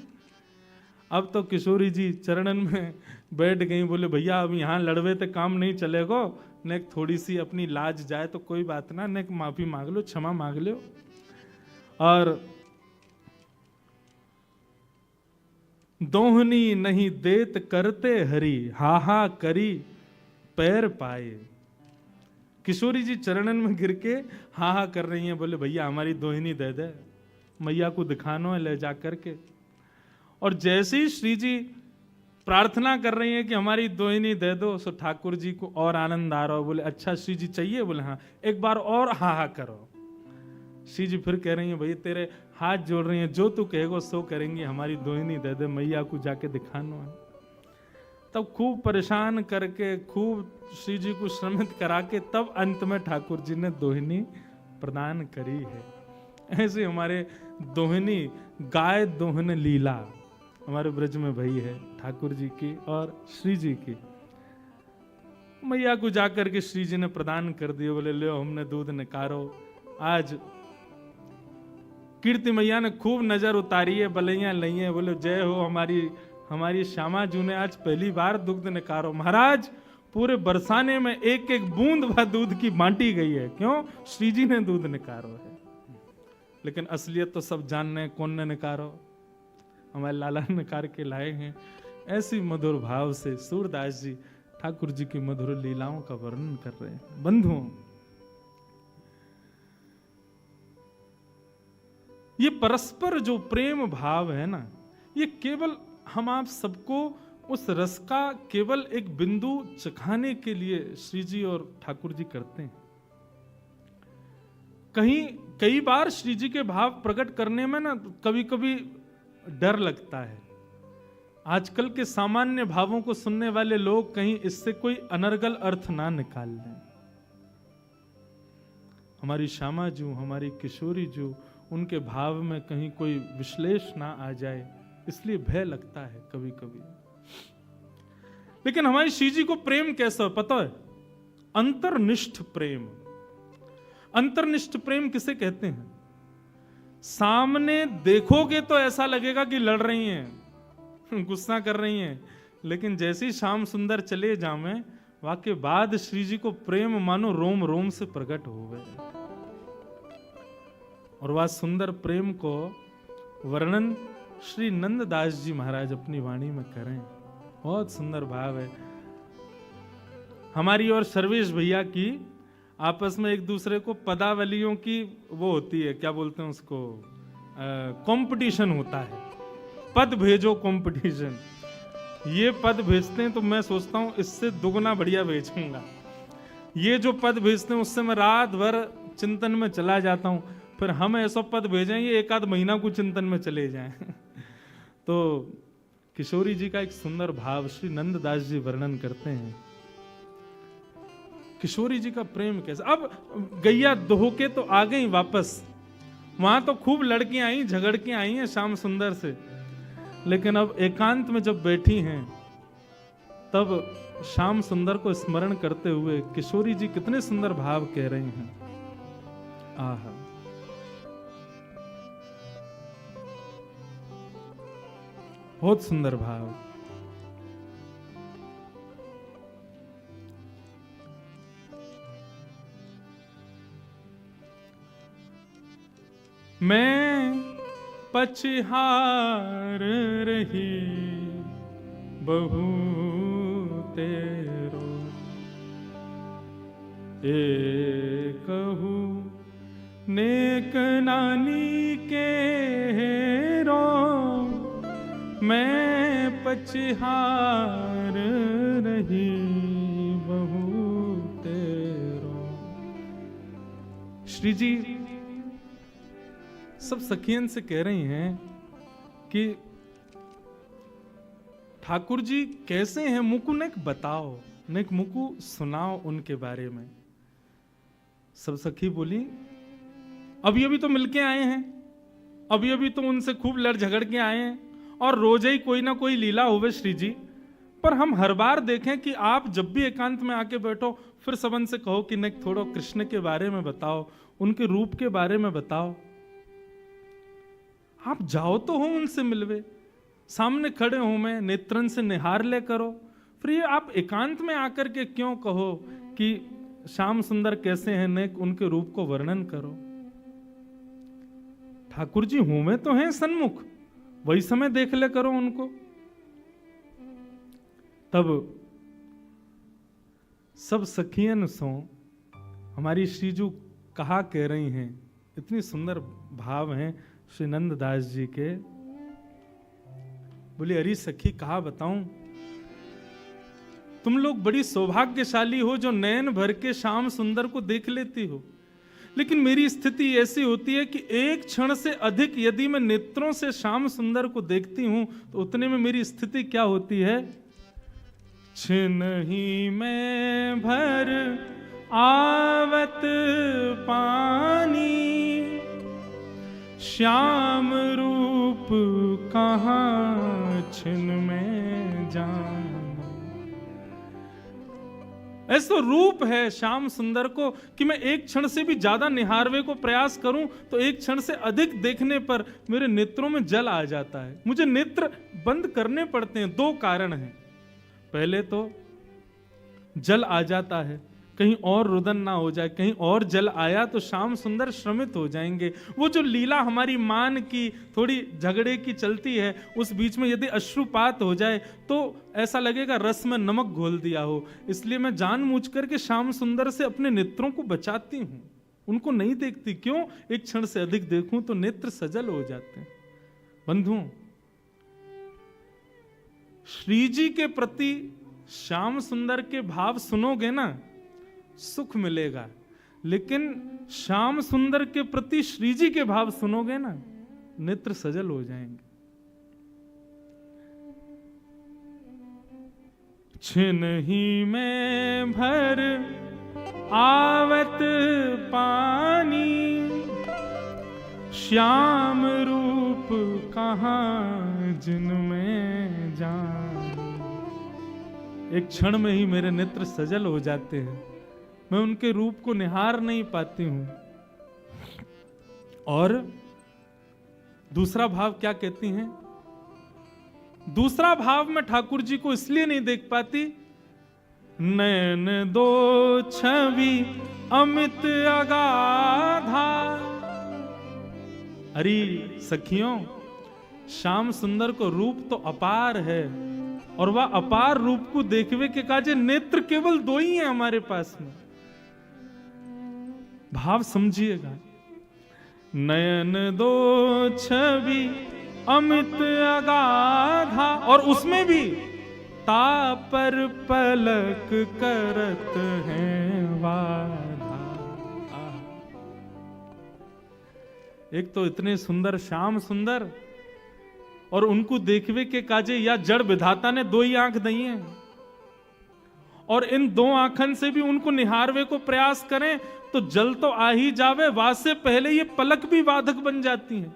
अब तो किशोरी जी चरणन में बैठ गई। बोले भैया अब यहाँ लड़वे तो काम नहीं चलेगो, ने थोड़ी सी अपनी लाज जाए तो कोई बात ना, ने माफी मांग लो, क्षमा मांग लो। और दोहनी नहीं देत करते हरी, हा करी पैर पाए। किशोरी जी चरणन में गिर के हा कर रही हैं। बोले भैया हमारी दोहिनी दे दे, मैया को दिखानो है ले जा करके। और जैसे ही श्री जी प्रार्थना कर रही हैं कि हमारी दोहिनी दे दो, सो ठाकुर जी को और आनंद आ रहा हो। बोले अच्छा श्री जी चाहिए? बोले हाँ, एक बार और हा करो। श्री जी फिर कह रही हैं भैया तेरे हाथ जोड़ रही हैं, जो तू कहेगो सो करेंगे, हमारी दोहिनी दे दे, मैया को जाके दिखानो है। तब खूब परेशान करके, खूब श्री जी को श्रमित करा के, तब अंत में ठाकुर जी ने दोहिनी प्रदान करी है। ऐसे हमारे दोहिनी, गाय दोहन लीला हमारे ब्रज में भई है ठाकुर जी की और श्री जी की। मैया को जाकर के श्री जी ने प्रदान कर दिए, बोले लो हमने दूध निकारो। आज कीर्ति मैया ने खूब नजर उतारी है, बलैया लई है, बोले जय हो हमारी श्यामा जू ने आज पहली बार दुग्ध निकारो। महाराज पूरे बरसाने में एक एक बूंद भर दूध की बांटी गई है, क्यों? श्री जी ने दूध निकारो है। लेकिन असलियत तो सब जानने हैं, कौन ने निकारो? हमारे लाला निकार के लाए हैं। ऐसी मधुर भाव से सूरदास जी ठाकुर जी की मधुर लीलाओं का वर्णन कर रहे हैं। बंधुओं, ये परस्पर जो प्रेम भाव है ना, ये केवल हम आप सबको उस रस का केवल एक बिंदु चखाने के लिए श्री जी और ठाकुर जी करते हैं। कई बार श्री जी के भाव प्रकट करने में ना कभी कभी डर लगता है। आजकल के सामान्य भावों को सुनने वाले लोग कहीं इससे कोई अनर्गल अर्थ ना निकाल लें। हमारी श्यामा जू, हमारी किशोरी जू, उनके भाव में कहीं कोई विश्लेष ना आ जाए, इसलिए भय लगता है कभी कभी। लेकिन हमारी श्री जी को प्रेम कैसा है पता है? अंतर्निष्ठ प्रेम। अंतर्निष्ठ प्रेम किसे कहते हैं? सामने देखोगे तो ऐसा लगेगा कि लड़ रही हैं, गुस्सा कर रही हैं, लेकिन जैसी श्याम सुंदर चले जावे वाके बाद श्री जी को प्रेम मानो रोम रोम से प्रकट हो गए। और वह सुंदर प्रेम को वर्णन श्री नंददास जी महाराज अपनी वाणी में करें। बहुत सुंदर भाव है। हमारी और सर्वेश भैया की आपस में एक दूसरे को पदावलियों की वो होती है, क्या बोलते हैं उसको, कंपटीशन होता है। पद भेजो कंपटीशन। ये पद भेजते हैं तो मैं सोचता हूं इससे दुगना बढ़िया भेजूंगा। ये जो पद भेजते हैं उससे मैं रात भर चिंतन में चला जाता हूं। फिर हम ऐसा पद भेजें ये एक आध महीना को चिंतन में चले जाएं। तो किशोरी जी का एक सुंदर भाव श्री नंददास जी वर्णन करते हैं। किशोरी जी का प्रेम कैसा। अब गैया दोह के तो आ गई वापस, वहां तो खूब लड़कियां आई, झगड़ के आई हैं श्याम सुंदर से, लेकिन अब एकांत में जब बैठी हैं तब श्याम सुंदर को स्मरण करते हुए किशोरी जी कितने सुंदर भाव कह रही हैं। आहा, बहुत सुंदर भाव। मैं पछहार रही बहू तेरो, कहू नेक नानी के हेरो। मैं पछहार रही बहू तेरो। श्री जी सब सखियन से कह रही हैं कि ठाकुर जी कैसे हैं, मुकु नेक बताओ, नेक मुकु सुनाओ उनके बारे में। सब सखी बोली अभी अभी तो मिलके आए हैं, अभी अभी तो उनसे खूब लड़ झगड़ के आए हैं, और रोज ही कोई ना कोई लीला होवे श्री जी। पर हम हर बार देखें कि आप जब भी एकांत में आके बैठो फिर सबन से कहो कि नेक थोड़ा कृष्ण के बारे में बताओ, उनके रूप के बारे में बताओ। आप जाओ तो हो उनसे मिलवे, सामने खड़े हो, मैं नेत्रन से निहार ले करो। फिर ये आप एकांत में आकर के क्यों कहो कि श्याम सुंदर कैसे हैं, नेक उनके रूप को वर्णन करो। ठाकुर जी होमे तो हैं सन्मुख, वही समय देख ले करो उनको। तब सब सखियन सो हमारी श्रीजू कहा कह रही हैं, इतनी सुंदर भाव हैं श्री नंददास जी के। बोली अरे सखी कहा बताऊं, तुम लोग बड़ी सौभाग्यशाली हो जो नयन भर के श्याम सुंदर को देख लेती हो, लेकिन मेरी स्थिति ऐसी होती है कि एक क्षण से अधिक यदि मैं नेत्रों से श्याम सुंदर को देखती हूं तो उतने में मेरी स्थिति क्या होती है छिनहि में भर आवत पानी, श्याम रूप कहाँ छिन में जान। ऐसा रूप है श्याम सुंदर को कि मैं एक क्षण से भी ज्यादा निहारवे को प्रयास करूं तो एक क्षण से अधिक देखने पर मेरे नेत्रों में जल आ जाता है। मुझे नेत्र बंद करने पड़ते हैं। दो कारण हैं। पहले तो जल आ जाता है, कहीं और रुदन ना हो जाए, कहीं और जल आया तो श्याम सुंदर श्रमित हो जाएंगे। वो जो लीला हमारी मान की थोड़ी झगड़े की चलती है, उस बीच में यदि अश्रुपात हो जाए तो ऐसा लगेगा रस में नमक घोल दिया हो। इसलिए मैं जानबूझ करके श्याम सुंदर से अपने नेत्रों को बचाती हूं, उनको नहीं देखती। क्यों? एक क्षण से अधिक देखूं तो नेत्र सजल हो जाते हैं। बंधुओं, श्री जी के प्रति श्याम सुंदर के भाव सुनोगे ना, सुख मिलेगा। लेकिन श्याम सुंदर के प्रति श्री जी के भाव सुनोगे ना, नेत्र सजल हो जाएंगे। छिनहि में भर आवत पानी, श्याम रूप कहाँ जिनमें जान। एक क्षण में ही मेरे नेत्र सजल हो जाते हैं, मैं उनके रूप को निहार नहीं पाती हूं। और दूसरा भाव क्या कहती हैं? दूसरा भाव मैं ठाकुर जी को इसलिए नहीं देख पाती, नयन दो छवि अमित अगाधा। अरे सखियों, श्याम सुंदर को रूप तो अपार है, और वह अपार रूप को देखवे के काजे नेत्र केवल दो ही हैं हमारे पास में। भाव समझिएगा। नयन दो छवि अमित अगाधा, और उसमें भी तापर पलक करत हैं वाधा। एक तो इतने सुंदर श्याम सुंदर, और उनको देखवे के काजे या जड़ विधाता ने दो ही आंख दी है, और इन दो आंखन से भी उनको निहारवे को प्रयास करें तो जल तो आ ही जावे, वाद से पहले ये पलक भी बाधक बन जाती हैं।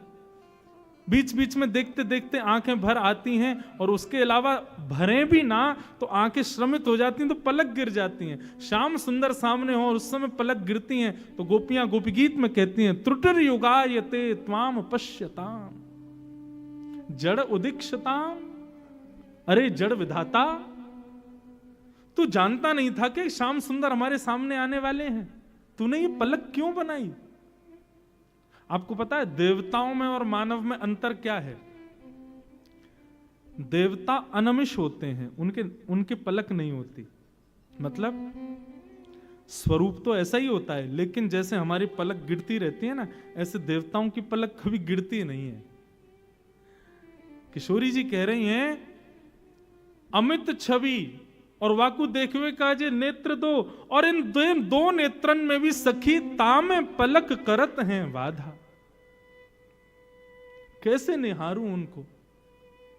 बीच बीच में देखते देखते आंखें भर आती हैं, और उसके अलावा भरें भी ना तो आंखें श्रमित हो जाती हैं, तो पलक गिर जाती हैं। श्याम सुंदर सामने हो और उस समय पलक गिरती हैं तो गोपियां गोपी गीत में कहती हैं, त्रुटिर युगायते त्वाम पश्यताम जड़ उदीक्षताम। अरे जड़ विधाता, तू जानता नहीं था कि श्याम सुंदर हमारे सामने आने वाले हैं? तूने ये पलक क्यों बनाई? आपको पता है देवताओं में और मानव में अंतर क्या है? देवता अनमिष होते हैं, उनके पलक नहीं होती। मतलब स्वरूप तो ऐसा ही होता है, लेकिन जैसे हमारी पलक गिरती रहती है ना, ऐसे देवताओं की पलक कभी गिरती नहीं है। किशोरी जी कह रही हैं, अमित छवि और वाकु देखवे का जे नेत्र दो, और इन दो नेत्रन में भी सखी तामे पलक करत हैं वाधा। कैसे निहारूं उनको,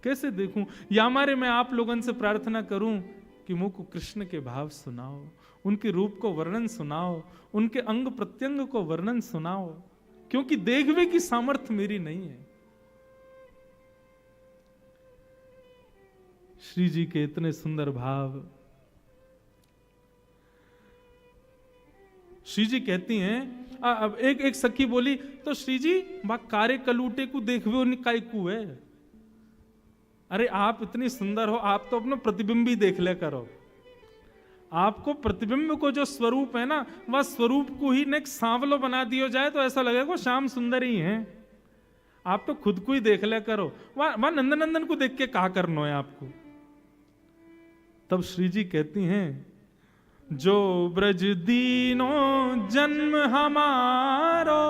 कैसे देखूं? या हमारे मैं आप लोगों से प्रार्थना करूं कि मुझ को कृष्ण के भाव सुनाओ, उनके रूप को वर्णन सुनाओ, उनके अंग प्रत्यंग को वर्णन सुनाओ, क्योंकि देखवे की सामर्थ्य मेरी नहीं है। श्री जी के इतने सुंदर भाव। श्री जी कहती हैं, अब एक सखी बोली, तो श्री जी बा कारे कलूटे को देखवे निकाय को है। अरे आप इतनी सुंदर हो, आप तो अपना प्रतिबिंब ही देख ले करो। आपको प्रतिबिंब को जो स्वरूप है ना, वह स्वरूप को ही नेक सांवलो बना दिया जाए तो ऐसा लगेगा श्याम सुंदर ही हैं। आप तो खुद को ही देख ले करो। वह नंदनंदन को देख के कहा करना है आपको। तब श्री जी कहती हैं, जो ब्रज दीनो जन्म हमारो।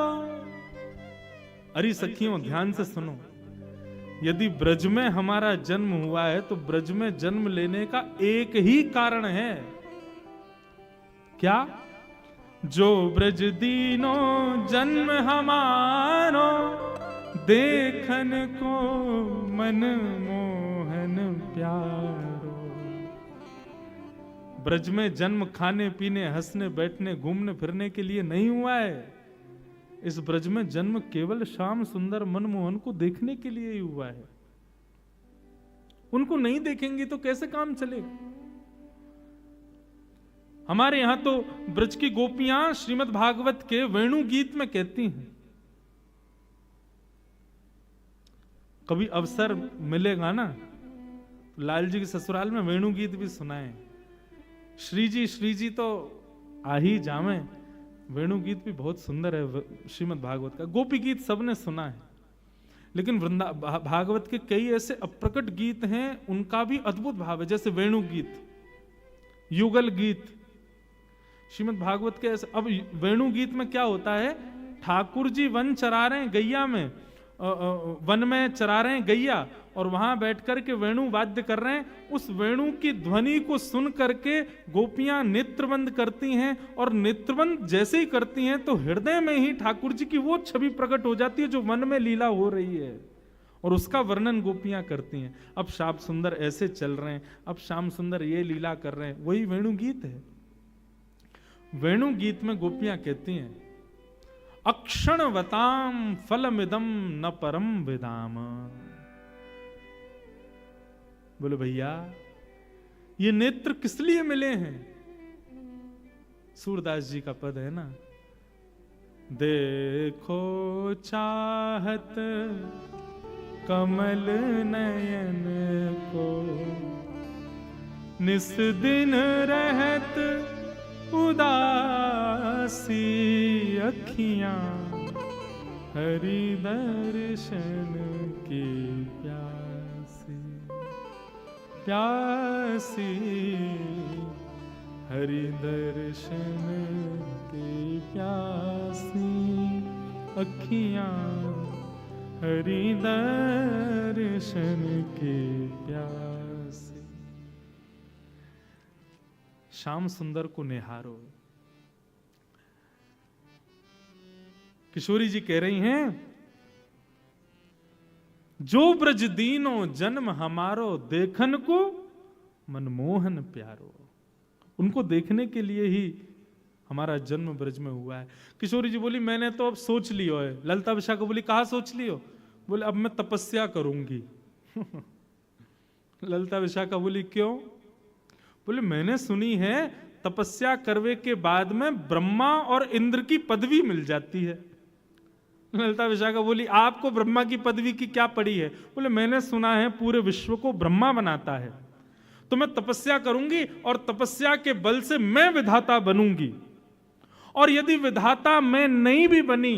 अरे सखियों ध्यान से सुनो, यदि ब्रज में हमारा जन्म हुआ है तो ब्रज में जन्म लेने का एक ही कारण है। क्या? जो ब्रज दीनो जन्म हमारो, देखन को मन मोहन प्यारो। ब्रज में जन्म खाने पीने हंसने बैठने घूमने फिरने के लिए नहीं हुआ है। इस ब्रज में जन्म केवल श्याम सुंदर मनमोहन को देखने के लिए ही हुआ है। उनको नहीं देखेंगे तो कैसे काम चलेगा। हमारे यहां तो ब्रज की गोपियां श्रीमद् भागवत के वेणु गीत में कहती हैं, कभी अवसर मिलेगा ना लाल जी के ससुराल में वेणु गीत भी सुनाए। श्री जी तो आ ही जावे। वेणु गीत भी बहुत सुंदर है श्रीमद् भागवत का। गोपी गीत सबने सुना है, लेकिन भागवत के कई ऐसे अप्रकट गीत हैं, उनका भी अद्भुत भाव है। जैसे वेणु गीत, युगल गीत, श्रीमद् भागवत के ऐसे। अब वेणु गीत में क्या होता है, ठाकुर जी वन चरा रहे हैं गैया में, वन में चरा रहे हैं गैया, और वहां बैठकर के वेणु वाद्य कर रहे हैं। उस वेणु की ध्वनि को सुन करके गोपियां नेत्रबंद करती हैं, और नेत्रबंद जैसे ही करती हैं तो हृदय में ही ठाकुर जी की वो छवि प्रकट हो जाती है जो वन में लीला हो रही है, और उसका वर्णन गोपियां करती हैं। अब श्याम सुंदर ऐसे चल रहे हैं, अब श्याम सुंदर ये लीला कर रहे हैं, वही वेणु गीत है। वेणु गीत में गोपियां कहती हैं, अक्षणवताम फलमिदम न परम विदाम। बोले भैया ये नेत्र किस लिए मिले हैं। सूरदास जी का पद है ना, देखो चाहत कमल नयन को, निस दिन रहत उदासी अखियां, हरि दर्शन की प्यासी प्यासी, हरि दर्शन की प्यासी अखियां, हरि दर्शन की प्यासी। श्याम सुंदर को निहारो। किशोरी जी कह रही हैं, जो ब्रज दीनो जन्म हमारो, देखन को मनमोहन प्यारो। उनको देखने के लिए ही हमारा जन्म ब्रज में हुआ है। किशोरी जी बोली, मैंने तो अब सोच लियो है। ललिता विशाखा बोली, कहा सोच लियो। बोले, अब मैं तपस्या करूंगी। ललिता विशाखा बोली, क्यों। बोले, मैंने सुनी है तपस्या करवे के बाद में ब्रह्मा और इंद्र की पदवी मिल जाती है। ललिता विशाखा बोली, आपको ब्रह्मा की पदवी की क्या पड़ी है। बोले, मैंने सुना है पूरे विश्व को ब्रह्मा बनाता है, तो मैं तपस्या करूंगी और तपस्या के बल से मैं विधाता बनूंगी, और यदि विधाता मैं नहीं भी बनी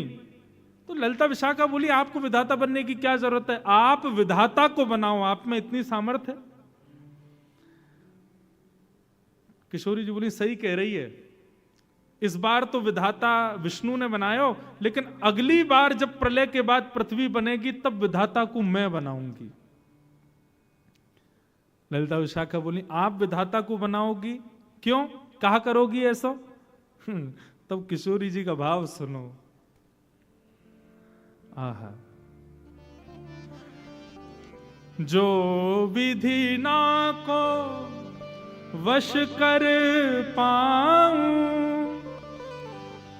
तो ललिता विशाखा बोली, आपको विधाता बनने की क्या जरूरत है, आप विधाता को बनाओ, आप में इतनी सामर्थ्य है। किशोरी जी बोली, सही कह रही है, इस बार तो विधाता विष्णु ने बनायो, लेकिन अगली बार जब प्रलय के बाद पृथ्वी बनेगी तब विधाता को मैं बनाऊंगी। ललिता विशाखा बोली, आप विधाता को बनाओगी, क्यों, कहा करोगी ऐसा। तब किशोरी जी का भाव सुनो। आहा, जो विधि ना को वश कर पाऊं,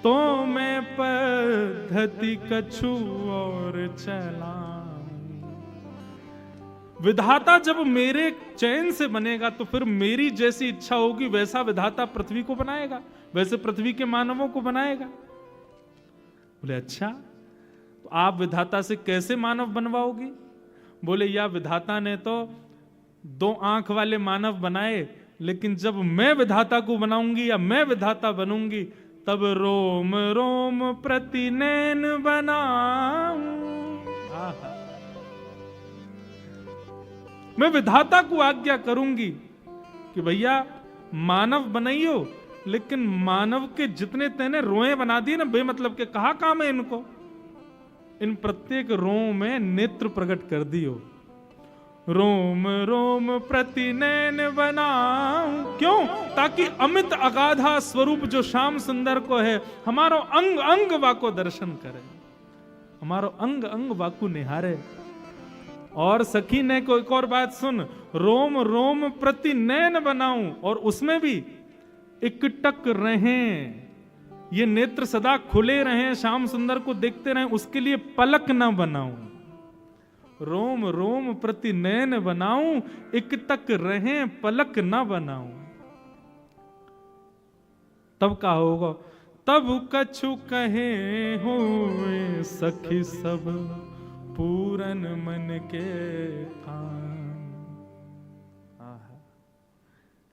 तो मैं पद्धति कछु और चलाऊं। विधाता जब मेरे चयन से बनेगा तो फिर मेरी जैसी इच्छा होगी वैसा विधाता पृथ्वी को बनाएगा, वैसे पृथ्वी के मानवों को बनाएगा। बोले, अच्छा, तो आप विधाता से कैसे मानव बनवाओगी। बोले, या विधाता ने तो 2 आंख वाले मानव बनाए, लेकिन जब मैं विधाता को बनाऊंगी या मैं विधाता बनूंगी तब रोम रोम प्रति नैन बनाऊं। मैं विधाता को आज्ञा करूंगी कि भैया मानव बनाइयो, लेकिन मानव के जितने तेने रोए बना दिए ना बेमतलब के, कहा काम है इनको, इन प्रत्येक रोम में नेत्र प्रकट कर दियो। रोम रोम प्रति नैन बनाऊं, क्यों, ताकि अमित अगाधा स्वरूप जो श्याम सुंदर को है, हमारो अंग अंग वाको दर्शन करे, हमारो अंग अंग वाको निहारे। और सखी ने को एक और बात सुन, रोम रोम प्रति नैन बनाऊं, और उसमें भी एकटक रहें, ये नेत्र सदा खुले रहें, श्याम सुंदर को देखते रहें, उसके लिए पलक ना बनाऊं, रोम रोम प्रति नयन बनाऊं, एकटक रहें पलक ना बनाऊं। तब का होगा, तब कछु कहे हुए सखी सब पूरन मन के ठान।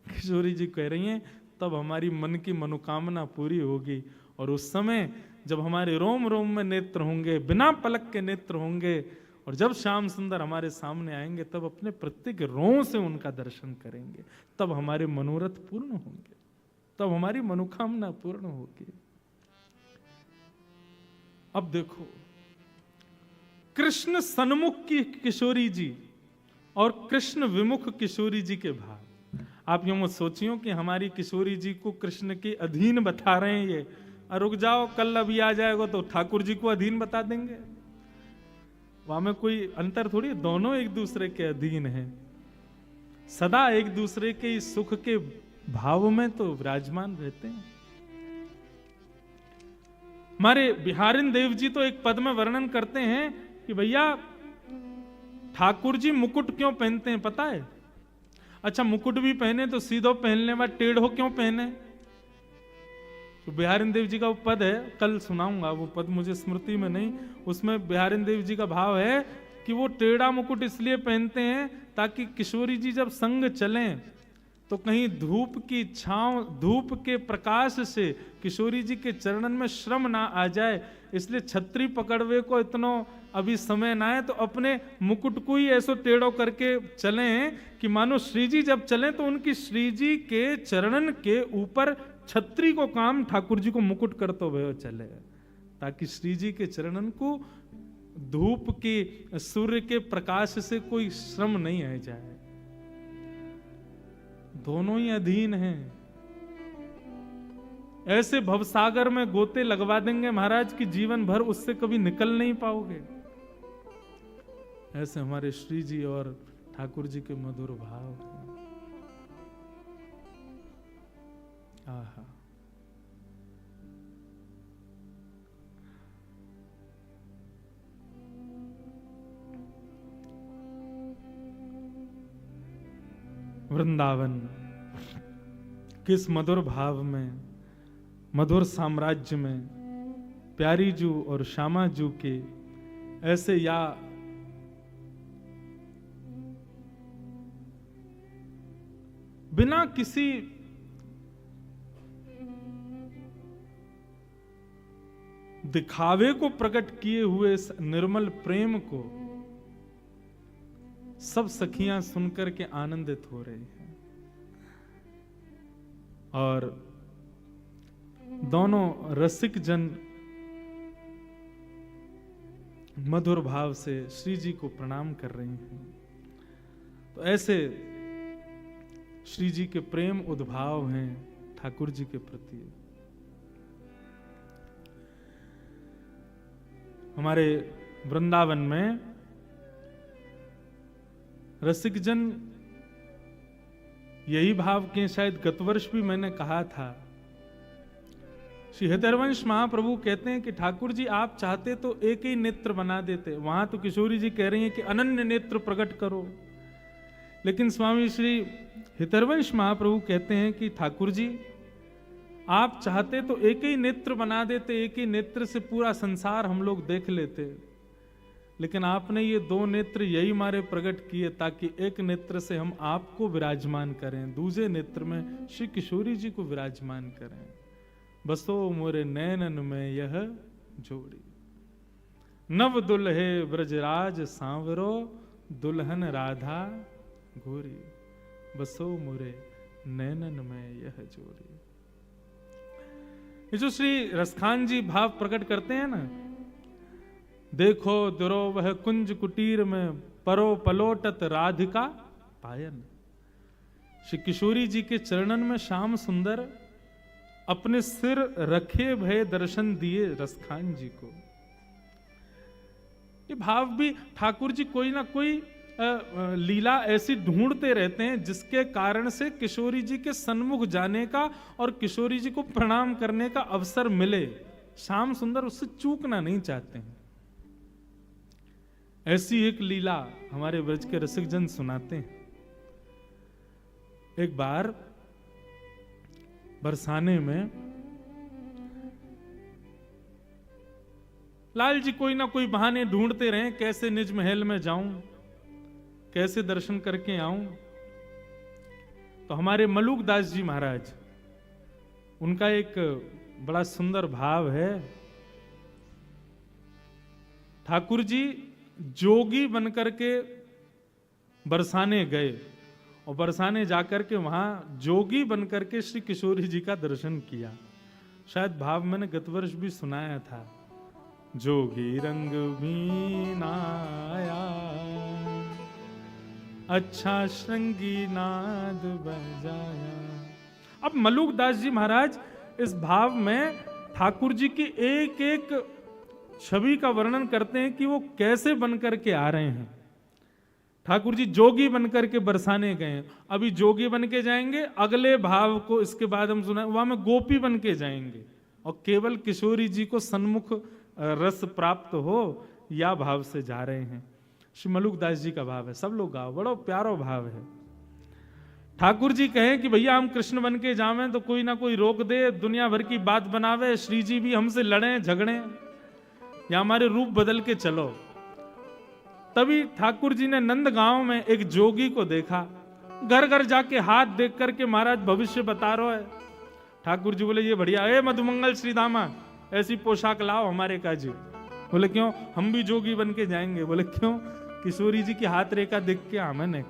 किशोरी जी कह रही हैं तब हमारी मन की मनोकामना पूरी होगी, और उस समय जब हमारे रोम रोम में नेत्र होंगे, बिना पलक के नेत्र होंगे, और जब श्याम सुंदर हमारे सामने आएंगे तब अपने प्रत्येक रों से उनका दर्शन करेंगे, तब हमारे मनोरथ पूर्ण होंगे, तब हमारी मनोकामना पूर्ण होगी। अब देखो, कृष्ण सन्मुख की किशोरी जी और कृष्ण विमुख किशोरी जी के भाव। आप यूं मत सोचियो कि हमारी किशोरी जी को कृष्ण के अधीन बता रहे हैं ये, रुक जाओ कल अभी आ जाएगा तो ठाकुर जी को अधीन बता देंगे। वहां में कोई अंतर थोड़ी, दोनों एक दूसरे के अधीन हैं, सदा एक दूसरे के सुख के भाव में तो विराजमान रहते हैं। हमारे बिहारिन देव जी तो एक पद में वर्णन करते हैं कि भैया ठाकुर जी मुकुट क्यों पहनते हैं पता है? अच्छा, मुकुट भी पहने तो सीधो पहनने बाद टेढ़ो क्यों पहने? तो बिहारिन देव जी का वो पद है, कल सुनाऊंगा, वो पद मुझे स्मृति में नहीं, उसमें बिहारिन देव जी का भाव है कि वो टेढ़ा मुकुट इसलिए पहनते हैं ताकि किशोरी जी जब संग चलें तो कहीं धूप की छांव, धूप के प्रकाश से किशोरी जी के चरणन में श्रम ना आ जाए, इसलिए छतरी पकड़वे को इतना अभी समय ना है, तो अपने मुकुट को ही ऐसो टेढ़ो करके चलें कि मानो श्री जी जब चलें तो उनकी श्री जी के चरणन के ऊपर छतरी को काम ठाकुर जी को मुकुट करते हुए चले, ताकि श्री जी के चरणन को धूप के, सूर्य के प्रकाश से कोई श्रम नहीं आ जाए। दोनों ही अधीन हैं। ऐसे भवसागर में गोते लगवा देंगे महाराज की जीवन भर उससे कभी निकल नहीं पाओगे। ऐसे हमारे श्री जी और ठाकुर जी के मधुर भाव हैं। आहा, वृंदावन किस मधुर भाव में, मधुर साम्राज्य में प्यारी जू और श्यामा जू के ऐसे या बिना किसी दिखावे को प्रकट किए हुए इस निर्मल प्रेम को सब सखियां सुनकर के आनंदित हो रही हैं, और दोनों रसिक जन मधुर भाव से श्री जी को प्रणाम कर रही हैं। तो ऐसे श्री जी के प्रेम उद्भाव हैं ठाकुर जी के प्रति। हमारे वृंदावन में रसिक जन यही भाव के, शायद गत वर्ष भी मैंने कहा था, श्री हृदयवंश महाप्रभु कहते हैं कि ठाकुर जी आप चाहते तो एक ही नेत्र बना देते, वहां तो किशोरी जी कह रही हैं कि अनन्य नेत्र प्रकट करो, लेकिन स्वामी श्री हृदयवंश महाप्रभु कहते हैं कि ठाकुर जी आप चाहते तो एक ही नेत्र बना देते, एक ही नेत्र से पूरा संसार हम लोग देख लेते, लेकिन आपने ये दो नेत्र यही मारे प्रकट किए ताकि एक नेत्र से हम आपको विराजमान करें, दूसरे नेत्र में श्री किशोरी जी को विराजमान करें। बसो मोरे नैनन में यह जोड़ी, नव दुल्हे ब्रजराज सांवरो, दुल्हन राधा गोरी, बसो मोरे नैनन में यह जोड़ी। ये जो श्री रसखान जी भाव प्रकट करते हैं ना, देखो दुरोवह कुंज कुटीर में परो पलोटत राधिका पायन। श्री किशोरी जी के चरणन में श्याम सुंदर अपने सिर रखे भय दर्शन दिए रसखान जी को। ये भाव भी ठाकुर जी कोई ना कोई लीला ऐसी ढूंढते रहते हैं जिसके कारण से किशोरी जी के सन्मुख जाने का और किशोरी जी को प्रणाम करने का अवसर मिले। श्याम सुंदर उससे चूकना नहीं चाहते हैं। ऐसी एक लीला हमारे ब्रज के रसिक जन सुनाते हैं। एक बार बरसाने में लाल जी कोई ना कोई बहाने ढूंढते रहे, कैसे निज महल में जाऊं, कैसे दर्शन करके आऊं। तो हमारे मलूक दास जी महाराज, उनका एक बड़ा सुंदर भाव है। ठाकुर जी जोगी बनकर के बरसाने गए और बरसाने जाकर के वहां जोगी बनकर के श्री किशोरी जी का दर्शन किया। शायद भाव मैंने गत वर्ष भी सुनाया था। जोगी रंग बीनाया अच्छा श्रृंगी नाद बजाया। अब मलूक दास जी महाराज इस भाव में ठाकुर जी की एक एक छवि का वर्णन करते हैं कि वो कैसे बनकर के आ रहे हैं। ठाकुर जी जोगी बनकर के बरसाने गए, अभी जोगी बन के जाएंगे, अगले भाव को इसके बाद हम सुना वहां में गोपी बन के जाएंगे और केवल किशोरी जी को सन्मुख रस प्राप्त हो या भाव से जा रहे हैं। श्री मलूक दास जी का भाव है, सब लोग गाओ, बड़ा प्यारा भाव है। ठाकुर जी कहें कि भैया हम कृष्ण बन के जावें तो कोई ना कोई रोक दे, दुनिया भर की बात बनावे, श्री जी भी हमसे लड़ें झगड़ें या हमारे रूप बदल के चलो। तभी ठाकुर जी ने नंदगांव में एक जोगी को देखा, घर घर जाके हाथ देख करके महाराज भविष्य बता रहा है। ठाकुर जी बोले ये बढ़िया है, मधुमंगल श्री दामा ऐसी पोशाक लाओ हमारे काजी। बोले क्यों, हम भी जोगी बन के जाएंगे। बोले क्यों, किशोरी जी की हाथ रेखा देख के आमे ने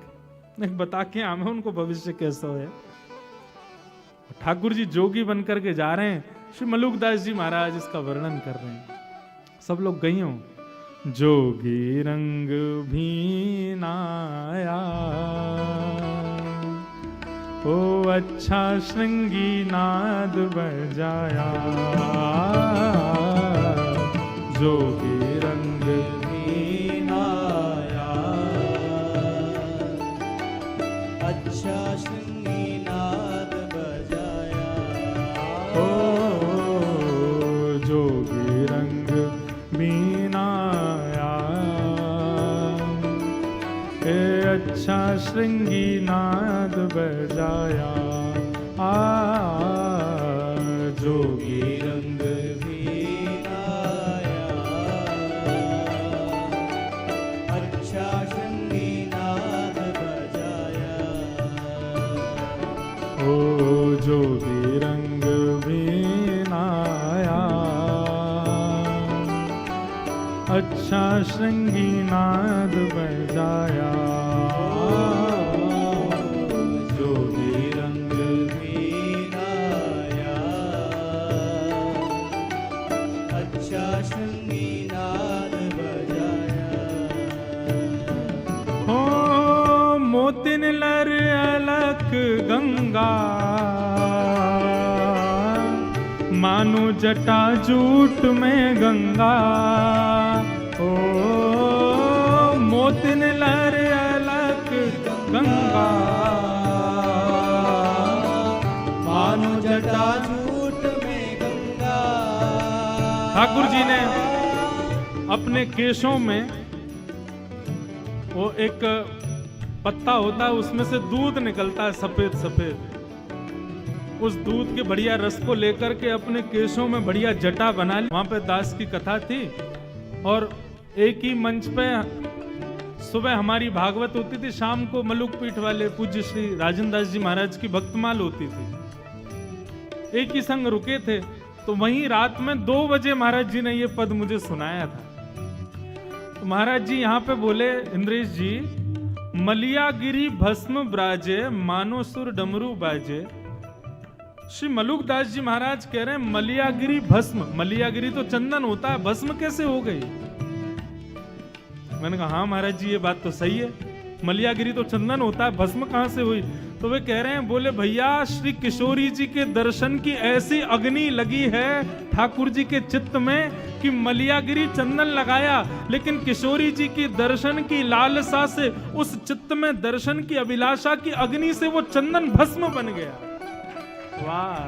बता के आमे उनको भविष्य कैसा है। ठाकुर जी जोगी बन करके जा रहे हैं, श्री मलूक दास जी महाराज इसका वर्णन कर रहे हैं। सब लोग गई हो। जोगी रंग भीनाया ओ अच्छा श्रृंगी नाद बजाया। जोगी रंग भीनाया अच्छा श्रृंगी नाद बजाया। ओ जोगी रंग बीनाया ए अच्छा श्रृंगी नाद बजाया। जोगी रंग भीनाया अच्छा श्रृंगी नाद बजाया। ओ जोगी रंग बीनाया अच्छा श्रृंगी नाद बजाया। जोगी रंग भीनाया अच्छा श्रृंगी नाद बजाया। हो मोतिन लर अलख गंगा मानो जटा जूट में गंगा। ओ मोतिन लर अलख गंगा मानो जटा जूट में गंगा। ठाकुर जी ने अपने केशों में वो एक पत्ता होता है, उसमें से दूध निकलता है सफेद सफेद। उस दूध के बढ़िया रस को लेकर के अपने केशों में बढ़िया जटा बना ली। वहां पे दास की कथा थी और एक ही मंच पे सुबह हमारी भागवत होती थी, शाम को मलुक पीठ वाले पूज्य श्री राजेंद्र दास जी महाराज की भक्तमाल होती थी। एक ही संग रुके थे, तो वहीं रात में 2 बजे महाराज जी ने ये पद मुझे सुनाया था। तो महाराज जी यहाँ पे बोले, इंद्रेश जी, मलियागिरी भस्म ब्राजे मानो सुर डमरू बाजे। श्री मलुक दास जी महाराज कह रहे हैं मलियागिरी भस्म, मलियागिरी तो चंदन होता है, भस्म कैसे हो गई? मैंने कहा हाँ महाराज जी ये बात तो सही है, मलियागिरी तो चंदन होता है, भस्म कहां से हुई? तो वे कह रहे हैं, बोले भैया श्री किशोरी जी के दर्शन की ऐसी अग्नि लगी है ठाकुर जी के चित्त में कि मलियागिरी चंदन लगाया, लेकिन किशोरी जी की दर्शन की लालसा से, उस चित्त में दर्शन की अभिलाषा की अग्नि से वो चंदन भस्म बन गया। वाह,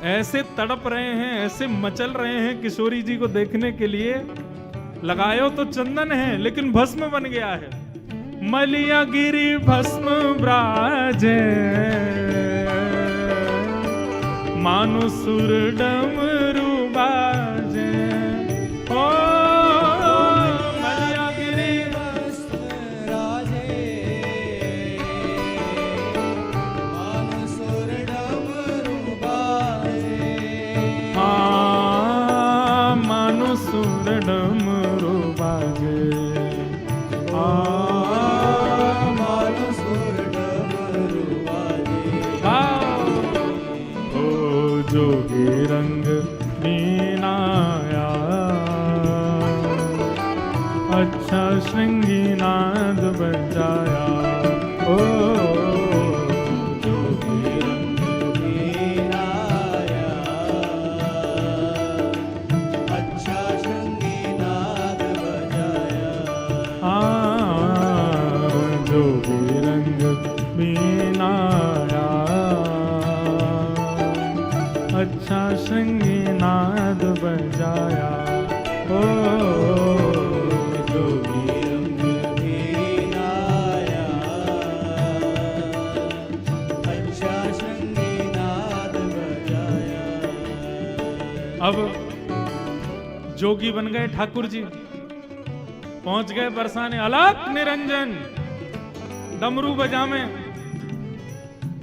ऐसे तड़प रहे हैं, ऐसे मचल रहे हैं किशोरी जी को देखने के लिए। लगायो तो चंदन है लेकिन भस्म बन गया है। मलियागिरी भस्म ब्राजे, मानो सुर डमरू बाजे। ओ मलियागिरी भस्म राजे, मानो सुर डमरू बाजे। मानो सुर डमरू बाजे। मानो सुर डमरू बाजे। जोगी रंग मीनाया, अच्छा श्रृंगी नाद बजाया। ओ जोगी रंग मीनाया, अच्छा श्रृंगी नाद बजाया। जोगी रंग मीनाया, अच्छा श्रृंगी नाद बजाया। ओ जोगी रंग मीनाया, अच्छा श्रृंगी नाद बजाया। अब जोगी बन गए ठाकुर जी, पहुंच गए बरसाने। अलख निरंजन डमरू बजावे,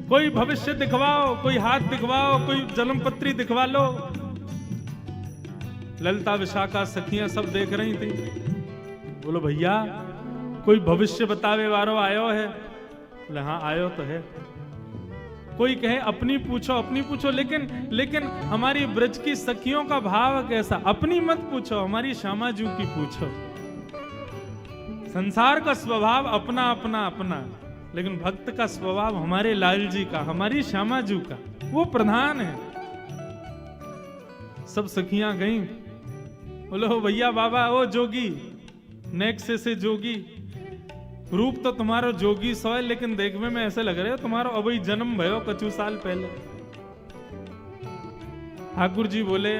कोई भविष्य दिखवाओ, कोई हाथ दिखवाओ, कोई जन्म पत्री दिखवा लो। ललिता विशाखा सखियां सब देख रही थी। बोलो भैया कोई भविष्य बतावे वारो आयो है? बोले हाँ आयो तो है। कोई कहे अपनी पूछो, अपनी पूछो, लेकिन हमारी ब्रज की सखियों का भाव कैसा? अपनी मत पूछो, हमारी श्यामा जू की पूछो। संसार का स्वभाव अपना अपना अपना, लेकिन भक्त का स्वभाव हमारे लाल जी का, हमारी श्यामा जू का, वो प्रधान है। सब सखियां गईं। बोलो भैया बाबा ओ जोगी, नेक्स्ट से जोगी, रूप तो तुम्हारो जोगी सो है, लेकिन देखने में ऐसे लग रहे हो तुम्हारो अभी जन्म भयो कछु साल पहले। ठाकुर जी बोले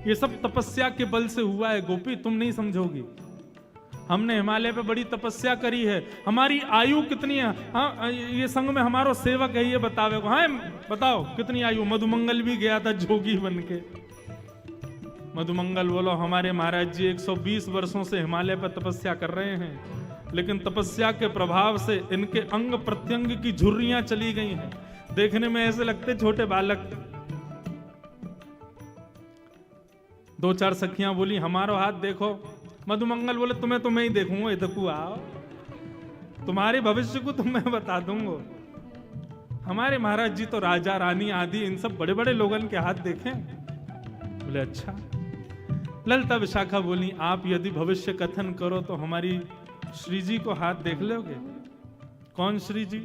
ये सब तपस्या के बल से हुआ है गोपी, तुम नहीं समझोगी। हमने हिमालय पे बड़ी तपस्या करी है। हमारी आयु कितनी है? हाँ ये संग में हमारो सेवक है, ये बतावे को। हाँ बताओ कितनी आयु? मधुमंगल भी गया था जोगी बन के। मधुमंगल बोलो हमारे महाराज जी 120 वर्षों से हिमालय पर तपस्या कर रहे हैं, लेकिन तपस्या के प्रभाव से इनके अंग प्रत्यंग की झुर्रियां चली गई हैं, देखने में ऐसे लगते छोटे बालक। दो चार सखियां बोली हमारो हाथ देखो। मधुमंगल बोले तुम्हें तो मैं ही देखूंगा, इधर आओ, तुम्हारे भविष्य को तो मैं बता दूंगा। हमारे महाराज जी तो राजा रानी आदि इन सब बड़े बड़े लोगों के हाथ देखें। बोले अच्छा। ललिता विशाखा बोली आप यदि भविष्य कथन करो तो हमारी श्री जी को हाथ देख लोगे। कौन श्री जी?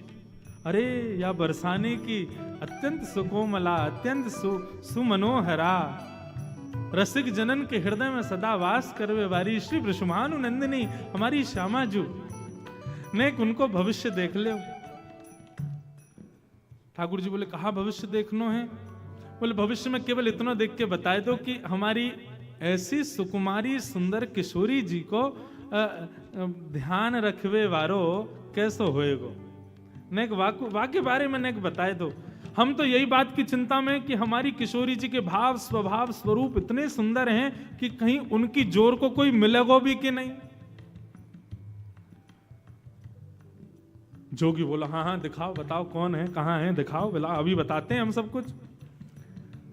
अरे या बरसाने की अत्यंत सुकोमला, अत्यंत सुमनोहरा, रसिक जनन के हृदय में सदा वास करवे वारी श्री वृषभानु नंदिनी हमारी श्यामा जू ने उनको भविष्य देख ले। ठाकुर जी बोले कहा भविष्य देखनो है? बोले भविष्य में केवल इतना देख के बताए दो कि हमारी ऐसी सुकुमारी सुंदर किशोरी जी को ध्यान रखवे वारो कैसो होएगो। नेक वाक्य बारे में नेक बताए दो। हम तो यही बात की चिंता में कि हमारी किशोरी जी के भाव स्वभाव स्वरूप इतने सुंदर हैं कि कहीं उनकी जोर को कोई मिलेगा भी कि नहीं। जोगी बोला हाँ हाँ दिखाओ, बताओ कौन है, कहाँ है, दिखाओ, बोला अभी बताते हैं हम सब कुछ।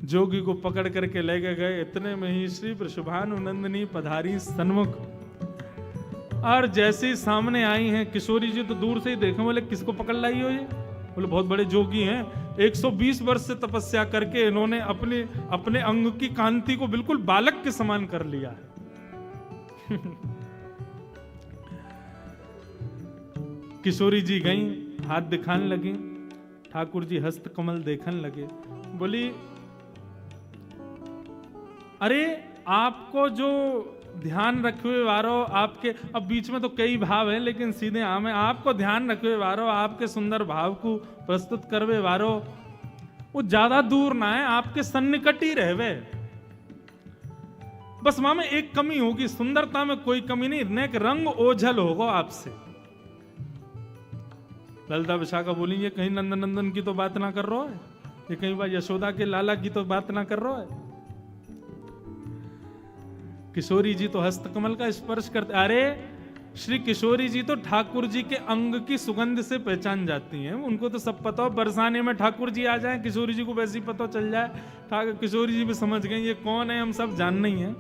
जोगी को पकड़ करके ले गए। इतने में ही श्री वृषभानु नंदिनी पधारी सन्मुख, और जैसे ही सामने आई हैं किशोरी जी तो दूर से ही देखे। बोले किसको पकड़ लाई हो ये? बोले बहुत बड़े जोगी हैं, 120 वर्ष से तपस्या करके इन्होंने अपने अंग की कांति को बिल्कुल बालक के समान कर लिया है। किशोरी जी गईं, हाथ दिखाने लगी। ठाकुर जी हस्त कमल देखने लगे। बोली अरे आपको जो ध्यान रखे वारो, आपके अब बीच में तो कई भाव हैं लेकिन सीधे आम है, आपको ध्यान रखे वारो, आपके सुंदर भाव को प्रस्तुत करवे वारो, वो ज्यादा दूर ना है, आपके सन्निकट ही रहवे। बस वहां में एक कमी होगी, सुंदरता में कोई कमी नहीं, नेक रंग ओझल होगा आपसे। ललिता विशाखा बोली ये कहीं नंदन नंदन की तो बात ना कर रहा है, ये कहीं बार यशोदा के लाला की तो बात ना कर रहा है। किशोरी जी तो हस्तकमल का स्पर्श करते, अरे श्री किशोरी जी तो ठाकुर जी के अंग की सुगंध से पहचान जाती हैं, उनको तो सब पता हो, बरसाने में ठाकुर जी आ जाए किशोरी जी को वैसे ही पता चल जाए, किशोरी जी भी समझ गए ये कौन है, हम सब जानना ही है।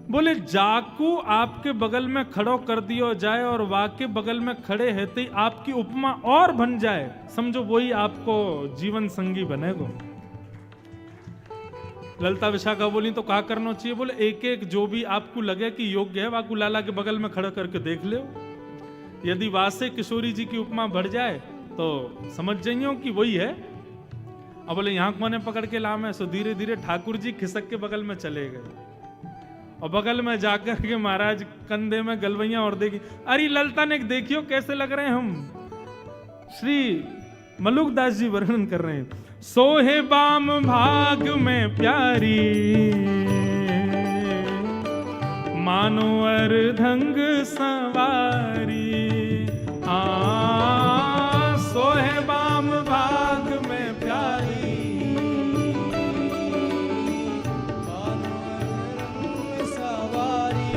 बोले जाकू आपके बगल में खड़ो कर दियो जाए और वाके बगल में खड़े रहते ही आपकी उपमा और बन जाए, समझो वही आपको जीवन संगी बनेगा। ललिता विशाखा बोली तो क्या करना चाहिए, बोले एक एक जो भी आपको लगे कि योग्य है वाकू लाला के बगल में खड़ा करके देख लो, यदि वासे किशोरी जी की उपमा बढ़ जाए तो समझ जाइयो कि वही है। अब बोले यहां कोने पकड़ के लाम है, सो धीरे धीरे ठाकुर जी खिसक के बगल में चले गए और बगल में जाकर के महाराज कंधे में गलवैया और देखी, अरे ललिता ने देखियो कैसे लग रहे हैं हम। श्री मलुकदास जी वर्णन कर रहे हैं, सोहे बाम भाग में प्यारी, मानो अर्धंग सवारी, सोहे बाम भाग में प्यारी, मानो अर्धंग सवारी।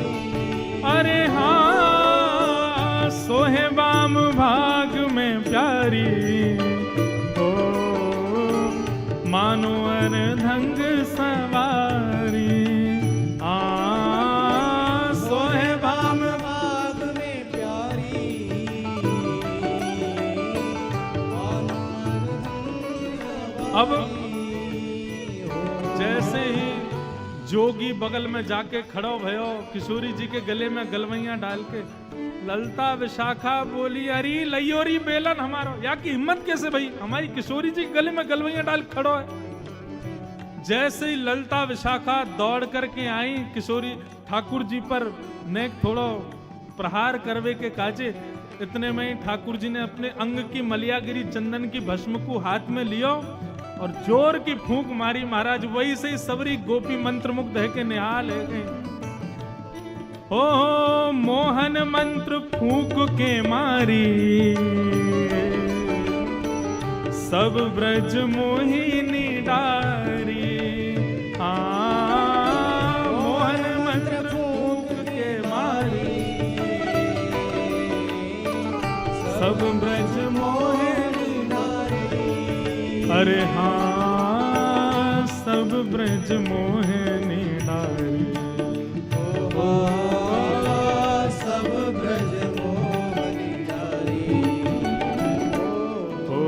अरे हाँ सोहे बाम भाग में प्यारी, मानो अर्धंग सवारी, सोहे बाम भाग में प्यारी, मानो अर्धंग अब सवारी। जैसे ही जोगी बगल में जाके खड़ो भयो, किशोरी जी के गले में गलवैया डाल के, ललिता विशाखा बोली अरे लयोरी बेलन हमारो, या की हिम्मत कैसे भाई, हमारी किशोरी जी के गले में गलवैया डाल खड़ो है। जैसे ही ललिता विशाखा दौड़ करके आई किशोरी ठाकुर जी पर नेक थोड़ो प्रहार करवे के काजे, इतने में ही ठाकुर जी ने अपने अंग की मलियागिरी चंदन की भस्म को हाथ में लियो और जोर की फूंक मारी। महाराज वही से सबरी गोपी मंत्र मुग्ध है के निहाल है गए। ओ मोहन मंत्र फूंक के मारी, सब ब्रज मोहिनी डारी, मोहन मंत्र फूंक के मारी, सब ब्रज मोहिनी डारी, अरे हाँ सब ब्रज मोहिनी डारी, सब ब्रज मोहिनी डारी। ओ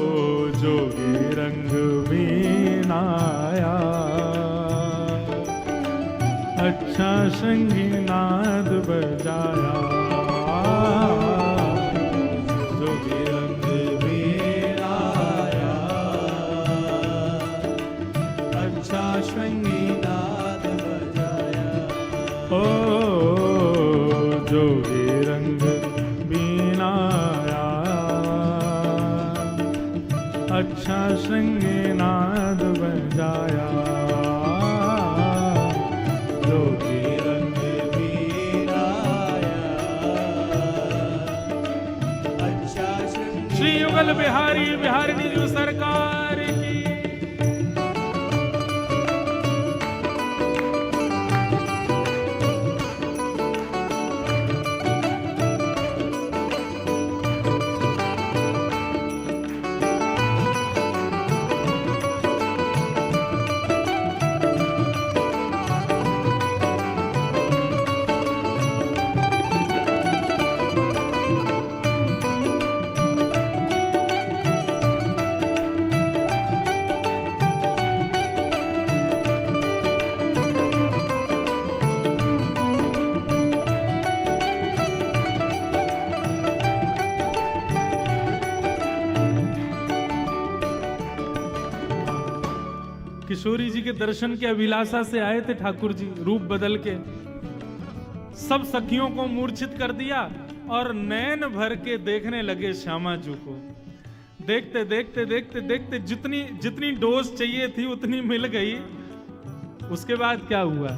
जोगी रंग मीनाया, अच्छा संगी नाद बजाया, जोगी रंग मीनाया, अच्छा श्रृंगी नाद बजाया। ओ जोगी रंग बीनाया, अच्छा श्रृंगी नाद बजाया, जोगी रंग मीनाया, अच्छा श्रृंगी। श्री युगल बिहारी बिहारिणी जी सरकार की। किशोरी जी के दर्शन के अभिलाषा से आए थे ठाकुर जी, रूप बदल के सब सखियों को मूर्छित कर दिया और नैन भर के देखने लगे श्यामा जी को। देखते देखते देखते देखते जितनी जितनी डोज चाहिए थी उतनी मिल गई। उसके बाद क्या हुआ?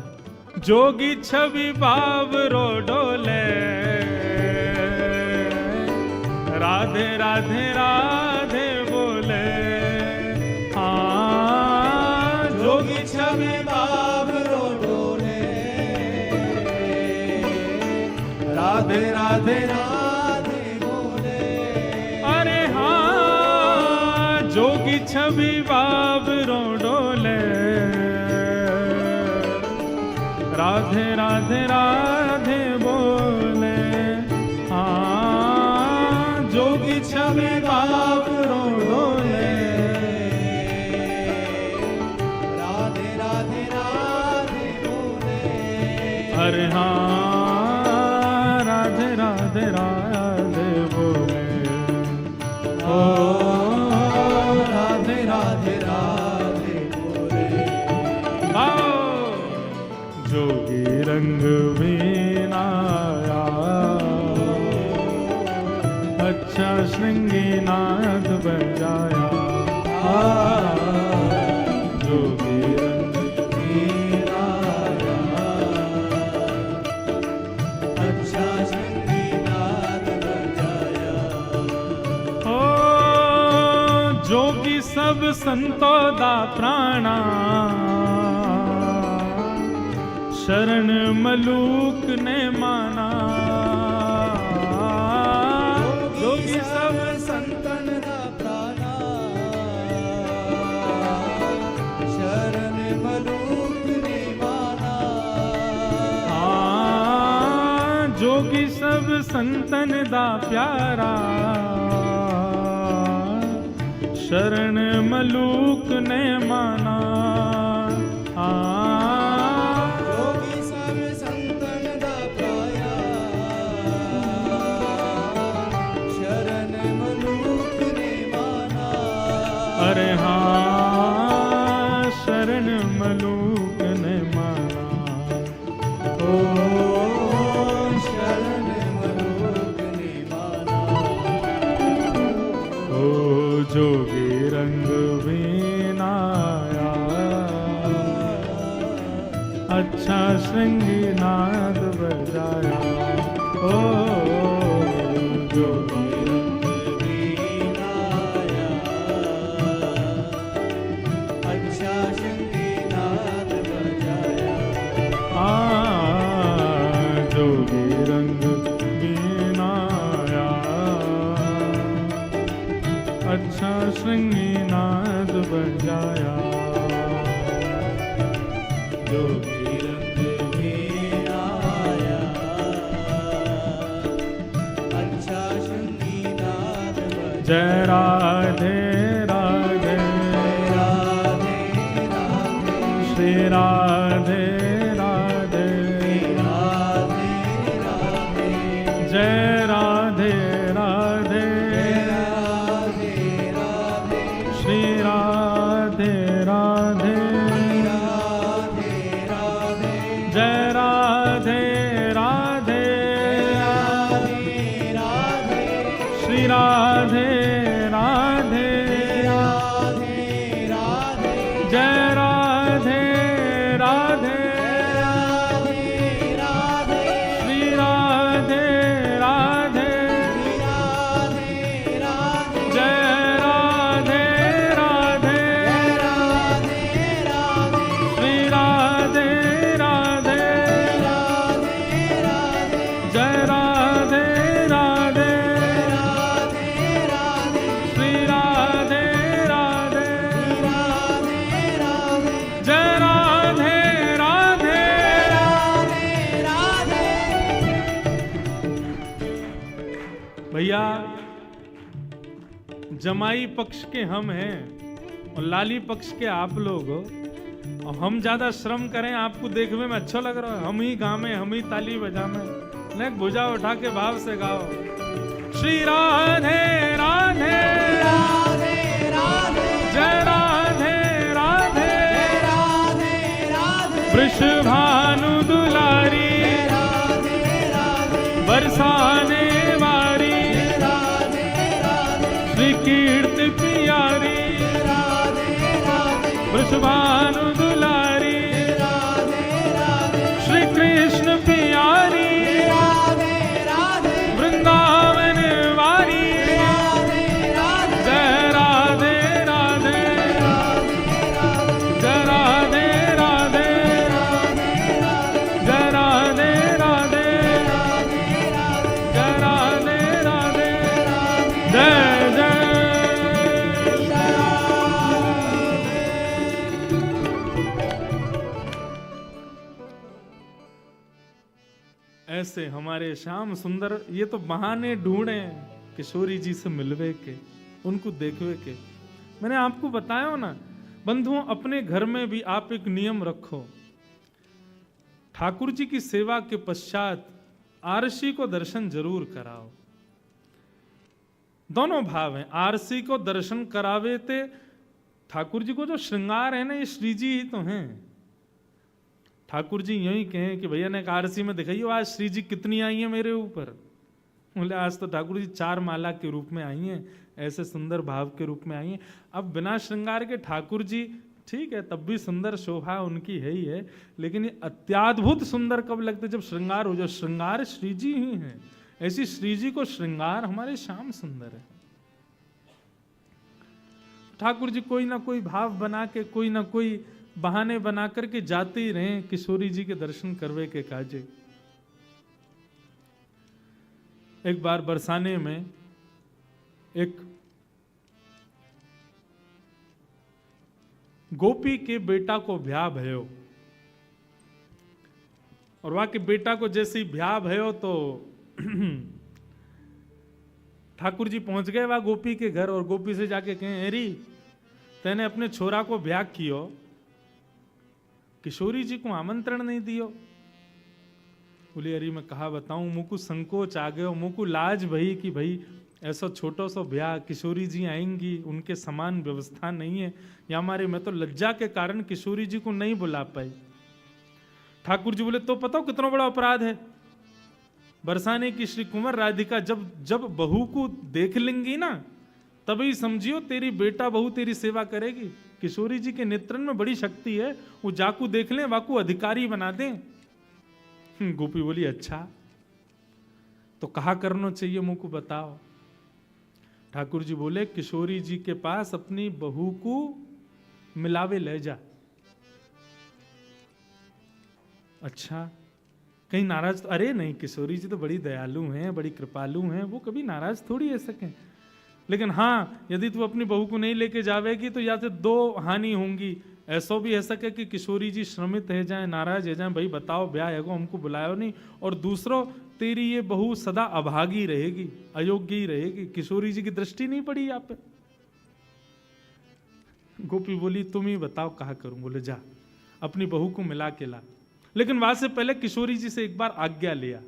जोगी छवि बावरो डोले, राधे राधे राधे बोले। हाँ, जोगी छवि बाबरो डोले, राधे राधे राधे बोले। अरे हाँ, जोगी छवि बावरो डोले, राधे राधे राधे बोले। हाँ, जोगी छवि बावरो डोले, राधे राधे राधे बोले। अरे हाँ, राधे राधे राधे बोले। ओ राधे राधे राधे बोले। आओ, जोगी रंग वीणाया, अच्छा श्रृंगी नाद बजाया। जोगी रंग वीणाया, अच्छा संगीनाद बजाया। ओ जोगी सब संतो दा प्राणा, शरण मलूक ने माना। जोगी सब संतन दा प्राणा, शरण मलूक ने माना। हाँ, जोगी सब संतन दा प्यारा, शरण मलूक ने माना। जोगी सब संतन दा पाया, शरण मलूक ने माना। अरे हाँ, शरण मलूक ने माना। ओ शरण मलूक ने माना। ओ जोगी रंग वीणाया, अच्छा श्रृंगी नाद बजाया। ओ जोगी रंग वीणाया, अच्छा संगीनाद बजाया। जोगी रंग वीणाया, अच्छा श्रृंगी नाद बजाया। जोगी रंग वीणाया, अच्छा संगीनाद बजाया। जय राधे राधे, राधे राधे, श्री राधे राधे, राधे राधे, जय राधे राधे, राधे राधे, श्री राधे राधे, राधे राधे, जय राधे राधे, राधे राधे, श्री राधे राधे, राधे राधे, जय राधे राधे, राधे राधे, श्री राधे राधे, राधे राधे, जय राधे राधे, राधे राधे, श्री राधे राधे, राधे राधे, जय राधे राधे, राधे राधे, श्री राधे राधे, राधे राधे, जय राधे राधे। राधे राधे। भैया, जमाई पक्ष के हम हैं और लाली पक्ष के आप लोग हो, और हम ज्यादा श्रम करें आपको देखने में अच्छा लग रहा है। हम ही गावे, हम ही ताली बजावे, नहीं भुजा उठा के भाव से गाओ। श्री राधे राधे, राधे राधे, जय राधे राधे, वृषभानु दुलारी राधे राधे बरसाने वारी राधे राधे श्री कीर्ति प्यारी राधे राधे वृषभानु दुलारी राधे राधे श्री कृष्ण प्यारी राधे राधे वृंदावन वारी राधे राधे जय राधे राधे जय राधे राधे जय राधे राधे जय राधे राधे जय जय ऐसे हमारे श्याम सुंदर ये तो बहाने ढूंढे किशोरी जी से मिलवे के, उनको देखवे के। मैंने आपको बताया हो ना बंधुओं, अपने घर में भी आप एक नियम रखो, ठाकुर जी की सेवा के पश्चात आरसी को दर्शन जरूर कराओ। दोनों भाव हैं, आरसी को दर्शन करावे थे, ठाकुर जी को जो श्रृंगार है ना ये श्री जी ही तो हैं। ठाकुर जी यही कहें कि भैया ने एक आरसी में दिखाइए आज श्री जी कितनी आई है मेरे ऊपर। बोले आज तो ठाकुर जी 4 माला के रूप में आई हैं, ऐसे सुंदर भाव के रूप में आई हैं। अब बिना श्रृंगार के ठाकुर जी ठीक है तब भी सुंदर शोभा उनकी है ही है, लेकिन ये अत्याद्भुत सुंदर कब लगते जब श्रृंगार हो जाए। श्रृंगार श्री जी ही है, ऐसी श्री जी को श्रृंगार हमारे श्याम सुंदर है। ठाकुर जी कोई ना कोई भाव बना के कोई ना कोई बहाने बना करके जाते ही रहे किशोरी जी के दर्शन करवे के काजे। एक बार बरसाने में एक गोपी के बेटा को ब्याह भयो, और वहां के बेटा को जैसे ही ब्याह भयो तो ठाकुर जी पहुंच गए वहां गोपी के घर, और गोपी से जाके कहें अरे तेने अपने छोरा को ब्याह कियो, किशोरी जी को आमंत्रण नहीं दियो। बोले अरे मैं कहा बताऊं, मुझको संकोच आ गयो, मुझको लाज भई कि भाई ऐसा छोटो सो ब्याह, किशोरी जी आएंगी, उनके समान व्यवस्था नहीं है, या हमारे मैं तो लज्जा के कारण किशोरी जी को नहीं बुला पाई। ठाकुर जी बोले तो पता हो कितना बड़ा अपराध है, बरसाने की श्री कुंवर राधिका जब जब बहू को देख लेंगी ना तभी समझियो तेरी बेटा बहू तेरी सेवा करेगी। किशोरी जी के नेत्रन में बड़ी शक्ति है, वो जाकू देख लें वाकू अधिकारी बना दें। गोपी बोली अच्छा तो कहा करना चाहिए मुझको बताओ। ठाकुर जी बोले किशोरी जी के पास अपनी बहू को मिलावे ले जा। अच्छा कहीं नाराज तो अरे नहीं, किशोरी जी तो बड़ी दयालु हैं, बड़ी कृपालु हैं, वो कभी नाराज थोड़ी है सके। लेकिन हाँ यदि तू अपनी बहू को नहीं लेके जावेगी तो या तो 2 हानि होंगी, ऐसा भी है सके कि किशोरी जी श्रमित है जाए, नाराज है जाए, भाई बताओ ब्याह है को हमको बुलायो नहीं, और दूसरों तेरी ये बहू सदा अभागी रहेगी, अयोग्य ही रहेगी, किशोरी जी की दृष्टि नहीं पड़ी यहाँ पे। गोपी बोली तुम ही बताओ कहा करूं। बोले जा अपनी बहू को मिला के ला, लेकिन वहां से पहले किशोरी जी से एक बार आज्ञा लिया,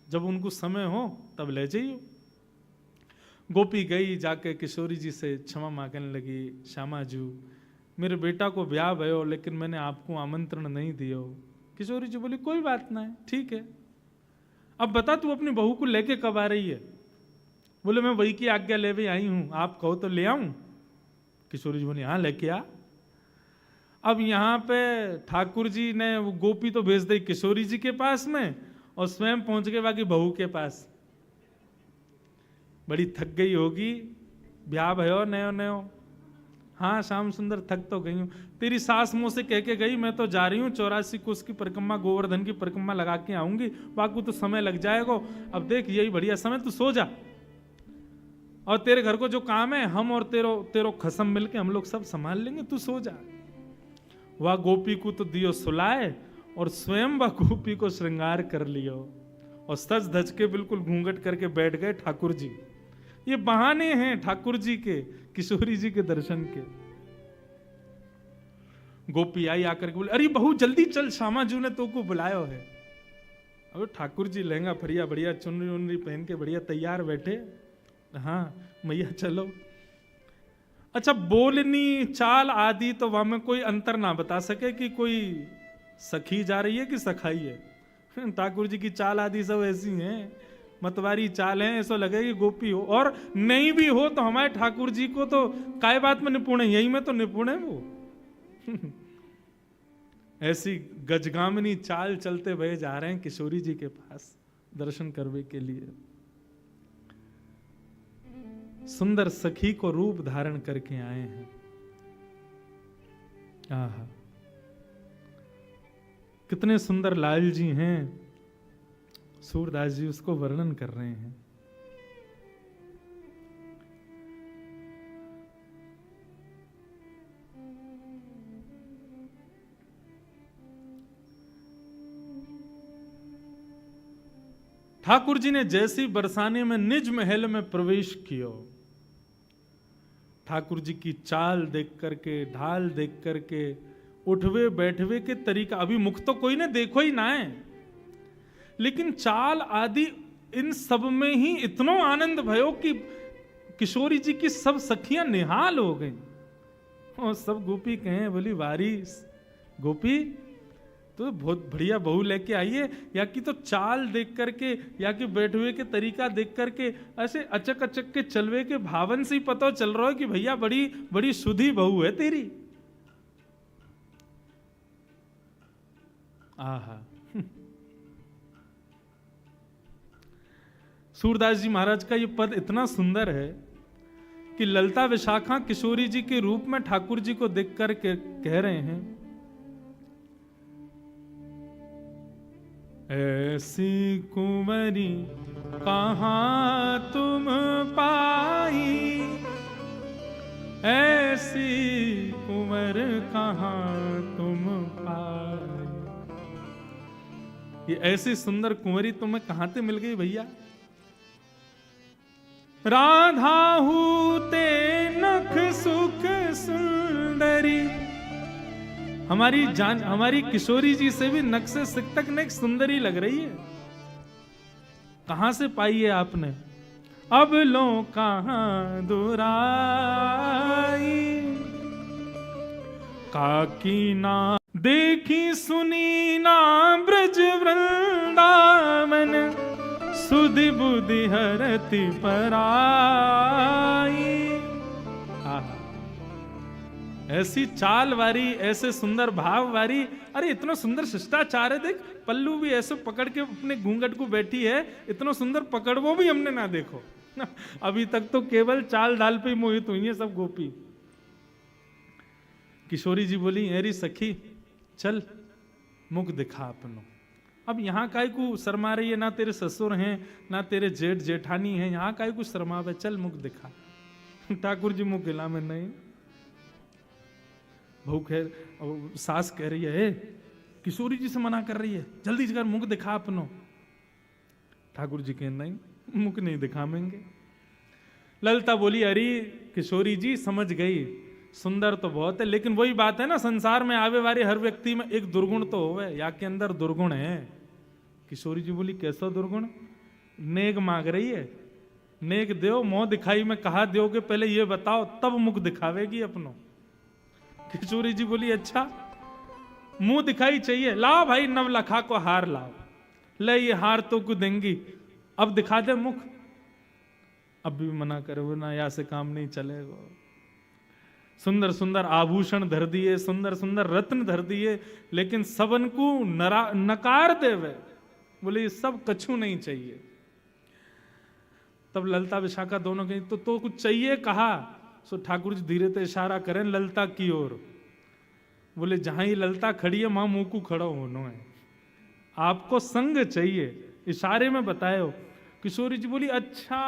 जब उनको समय हो तब ले जाइयो। गोपी गई, जाके किशोरी जी से क्षमा मांगने लगी, श्यामा जू मेरे बेटा को ब्याह भयो लेकिन मैंने आपको आमंत्रण नहीं दियो। किशोरी जी बोली कोई बात नहीं ठीक है, अब बता तू अपनी बहू को लेके कब आ रही है। बोले मैं वही की आज्ञा ले भी आई हूं, आप कहो तो ले आऊं। किशोरी जी बोली हाँ लेके आ। अब यहाँ पे ठाकुर जी ने वो गोपी तो भेज दी किशोरी जी के पास में, और स्वयं पहुंच गए बाकी बहू के पास। बड़ी थक गई होगी, ब्याह भयो नयो नयो। हाँ श्याम सुंदर थक तो गई हूँ, तेरी सास मुंह से कह के गई मैं तो जा रही हूँ 84 कोस की परिक्रमा, गोवर्धन की परिक्रमा लगा के आऊंगी, बाकी तो समय लग जाएगा। अब देख यही बढ़िया समय, तू सो जा, और तेरे घर को जो काम है हम और तेरो खसम मिलके हम लोग सब संभाल लेंगे, तू सो जा। वह गोपी को तो दियो सुलाए, और स्वयं वह गोपी को श्रृंगार कर लियो, और सज धज के बिल्कुल घूंघट करके बैठ गए ठाकुर जी। ये बहाने हैं ठाकुर जी के किशोरी जी के दर्शन के। गोपी आई आकर के बोले अरे बहू जल्दी चल, श्यामा जू ने तो को बुलायो है। अब ठाकुर जी लहंगा फरिया बढ़िया चुनरी उनरी पहन के बढ़िया तैयार बैठे। हाँ मैया चलो। अच्छा बोलनी चाल आदि तो वहां में कोई अंतर ना बता सके कि कोई सखी जा रही है कि सखाई है? ठाकुर जी की चाल आदि सब ऐसी हैं, मतवारी चाल है, ऐसा लगे कि गोपी हो, और नहीं भी हो तो हमारे ठाकुर जी को तो काय बात में निपुण है, यही में तो निपुण है वो। ऐसी गजगामिनी चाल चलते हुए जा रहे हैं किशोरी जी के पास दर्शन करने के लिए। सुंदर सखी को रूप धारण करके आए हैं। आहा, कितने सुंदर लाल जी हैं। सूरदास जी उसको वर्णन कर रहे हैं। ठाकुर जी ने जैसी बरसाने में निज महल में प्रवेश किया, ठाकुर जी की चाल देख करके, ढाल देख करके, उठवे बैठवे के तरीका, अभी मुख तो कोई ने देखो ही ना है, लेकिन चाल आदि इन सब में ही इतना आनंद भयो कि किशोरी जी की सब सखियां निहाल हो गईं। और सब गोपी कहें, बोली वारी गोपी तो बहुत बढ़िया बहू लेके आइए, या कि तो चाल देख करके, या कि बैठवे के तरीका देख करके, ऐसे अचक अचक के चलवे के भावन से ही पता चल रहा है कि भैया बड़ी बड़ी सुधी बहू है तेरी। आहा, सूरदास जी महाराज का ये पद इतना सुंदर है कि ललता विशाखा किशोरी जी के रूप में ठाकुर जी को देख कर कह रहे हैं, ऐसी कुंवरी कहां तुम पाई, ऐसी कुंवर कहां तुम पाई। ये ऐसी सुंदर कुंवरी तुम्हें कहां से मिल गई भैया? राधा हूते नख सुख सुंदरी, हमारी किशोरी जी से भी नख से सिक तक ने सुंदरी लग रही है। कहां से पाई है आपने? अब लो कहां दुराई, काकी ना देखी सुनी ना ब्रज वृंदावन, सुधि बुद्धि हरति पराई। ऐसी चाल वारी, ऐसे सुंदर भाव वारी, अरे इतना सुंदर शिष्टाचार है, देख पल्लू भी ऐसे पकड़ के अपने घूंघट को बैठी है, इतना सुंदर पकड़ वो भी हमने ना देखो। अभी तक तो केवल चाल डाल पे ही मोहित हुई है सब गोपी। किशोरी जी बोली, अरे सखी चल मुख दिखा अपनो। अब यहाँ काय को शर्मा रही है, ना तेरे ससुर हैं ना तेरे जेठ जेठानी हैं, यहाँ काय को शर्मावे, चल मुख दिखा। ठाकुर जी मुख गिला में नहीं। बहू खैर सास कह रही है, किशोरी जी से मना कर रही है, जल्दी कर मुख दिखा अपनो। ठाकुर जी कह नहीं, मुख नहीं दिखावेंगे। ललता बोली, अरे किशोरी जी समझ गई, सुंदर तो बहुत है, लेकिन वही बात है ना, संसार में आवे वाले हर व्यक्ति में एक दुर्गुण तो होवे, या के अंदर दुर्गुण है। किशोरी जी बोली, कैसा दुर्गुण? नेक मांग रही है, नेक दो, मुंह दिखाई में कहा दोगे, पहले ये बताओ तब मुख दिखावेगी अपनो। किशोरी जी बोली, अच्छा मुंह दिखाई चाहिए, लाओ भाई नवलखा को हार लाओ, ले ये हार तो को देंगी, अब दिखा दे मुख। अब भी मना करो ना, या से काम नहीं चलेगा। सुंदर सुंदर आभूषण धर दिए, सुंदर सुंदर रत्न धर दिए, लेकिन सबन को नकार देवे, बोले ये सब कछु नहीं चाहिए। तब ललता विशाखा दोनों कहीं तो कुछ चाहिए कहा। सो ठाकुर जी धीरे से इशारा करें ललता की ओर, बोले जहां ही ललता खड़ी है वहां मुंह को खड़ा होना है, आपको संग चाहिए, इशारे में बताए। किशोरी जी बोली, अच्छा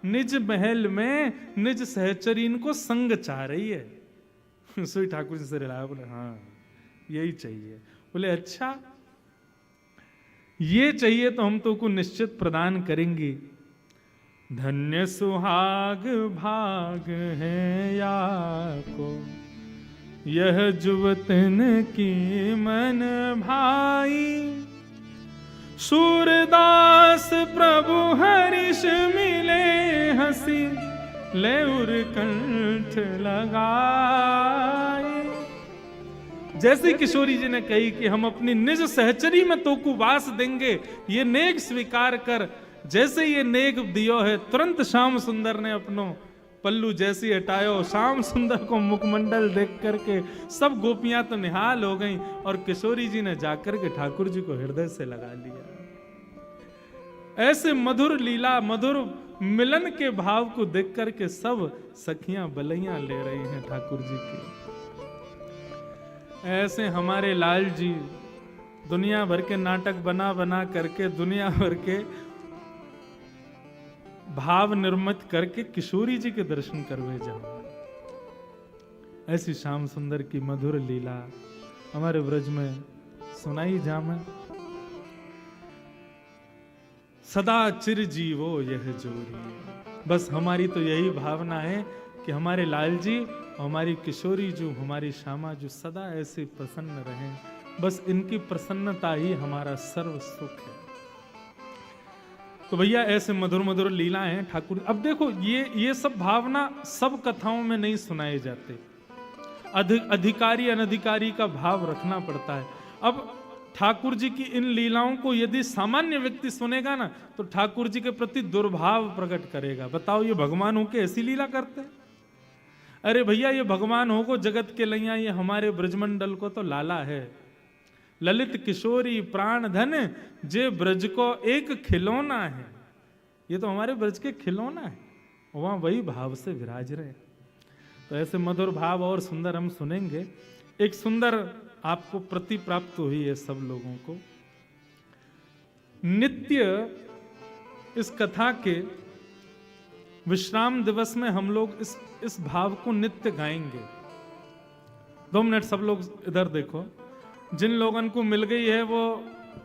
निज महल में निज सहचरीन को संग चाह रही है। सो ठाकुर जी से रिलाया, बोले हाँ यही चाहिए। बोले अच्छा ये चाहिए तो हम तो को निश्चित प्रदान करेंगे। धन्य सुहाग भाग है या को, यह जुवतन की मन भाई, सूरदास प्रभु हरिष मिले हंसी, ले उर कंठ लगाई। जैसे ही किशोरी जी ने कही कि हम अपनी निज सहचरी में तोकु वास देंगे, ये नेक स्वीकार कर। जैसे ये नेक दियो है, तुरंत श्याम सुंदर ने अपनो पल्लू जैसी हटायो। श्याम सुंदर को मुखमंडल देख करके सब गोपियां तो निहाल हो गईं, और किशोरी जी ने जाकर के ठाकुर जी को हृदय से लगा लिया। ऐसे मधुर लीला, मधुर मिलन के भाव को देख करके सब सखियां बलैया ले रही हैं ठाकुर जी की। ऐसे हमारे लाल जी दुनिया भर के नाटक बना बना करके, दुनिया भर के भाव निर्मित करके किशोरी जी के दर्शन करवे जाओ। ऐसी श्याम सुंदर की मधुर लीला हमारे ब्रज में सुनाई जामे। सदा चिर जीवो यह जोरी। बस हमारी तो यही भावना है कि हमारे लाल जी, हमारी किशोरी जी, हमारी श्यामा जी सदा ऐसे प्रसन्न रहें। बस इनकी प्रसन्नता ही हमारा सर्व सुख है। तो भैया ऐसे मधुर मधुर लीलाएं हैं ठाकुर। अब देखो ये सब भावना सब कथाओं में नहीं सुनाए जाते। अधिकारी अनधिकारी का भाव रखना पड़ता है। अब ठाकुर जी की इन लीलाओं को यदि सामान्य व्यक्ति सुनेगा ना, तो ठाकुर जी के प्रति दुर्भाव प्रकट करेगा। बताओ, ये भगवान हो के ऐसी लीला करते हैं? अरे भैया, ये भगवान हो को जगत के लैया, ये हमारे ब्रजमंडल को तो लाला है। ललित किशोरी प्राण धन जे ब्रज को एक खिलौना है। ये तो हमारे ब्रज के खिलौना है, वहां वही भाव से विराज रहे। तो ऐसे मधुर भाव और सुंदर हम सुनेंगे। एक सुंदर आपको प्रति प्राप्त हुई है सब लोगों को। नित्य इस कथा के विश्राम दिवस में हम लोग इस भाव को नित्य गाएंगे। 2 मिनट सब लोग इधर देखो। जिन लोगों को मिल गई है वो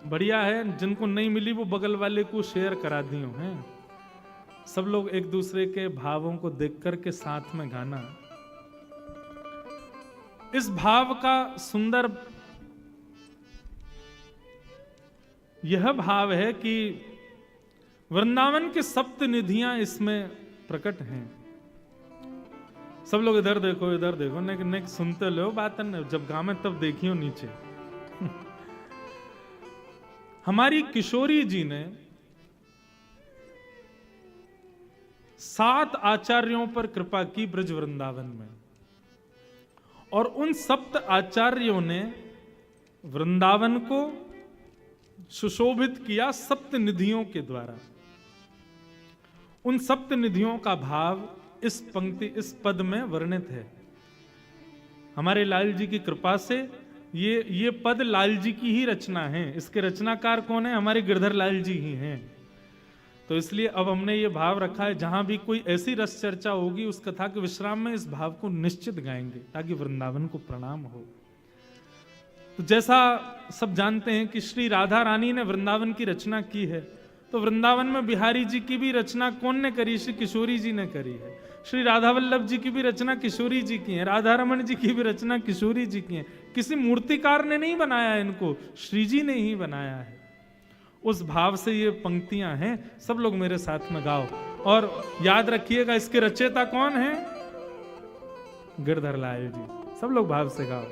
बढ़िया है, जिनको नहीं मिली वो बगल वाले को शेयर करा दियो हैं। सब लोग एक दूसरे के भावों को देख करके साथ में गाना। इस भाव का सुंदर यह भाव है कि वृंदावन के सप्त निधियां इसमें प्रकट हैं। सब लोग इधर देखो, इधर देखो, नेक सुनते लो बात, जब गावे तब देखियो नीचे। हमारी किशोरी जी ने 7 आचार्यों पर कृपा की ब्रज वृंदावन में, और उन सप्त आचार्यों ने वृंदावन को सुशोभित किया सप्त निधियों के द्वारा। उन सप्त निधियों का भाव इस पंक्ति, इस पद में वर्णित है। हमारे लाल जी की कृपा से ये पद लाल जी की ही रचना है। इसके रचनाकार कौन है? हमारे गिरधर लाल जी ही हैं। तो इसलिए अब हमने ये भाव रखा है, जहां भी कोई ऐसी रस चर्चा होगी उस कथा के विश्राम में इस भाव को निश्चित गाएंगे, ताकि वृंदावन को प्रणाम हो। तो जैसा सब जानते हैं कि श्री राधा रानी ने वृंदावन की रचना की है, तो वृंदावन में बिहारी जी की भी रचना कौन ने करी? श्री किशोरी जी ने करी है। श्री राधा वल्लभ जी की भी रचना किशोरी जी की है। राधा रमन जी की भी रचना किशोरी जी की है। किसी मूर्तिकार ने नहीं बनाया इनको, श्री जी ने ही बनाया है। उस भाव से ये पंक्तियां हैं। सब लोग मेरे साथ में गाओ, और याद रखिएगा इसके रचयिता कौन है? गिरधर लाल जी। सब लोग भाव से गाओ।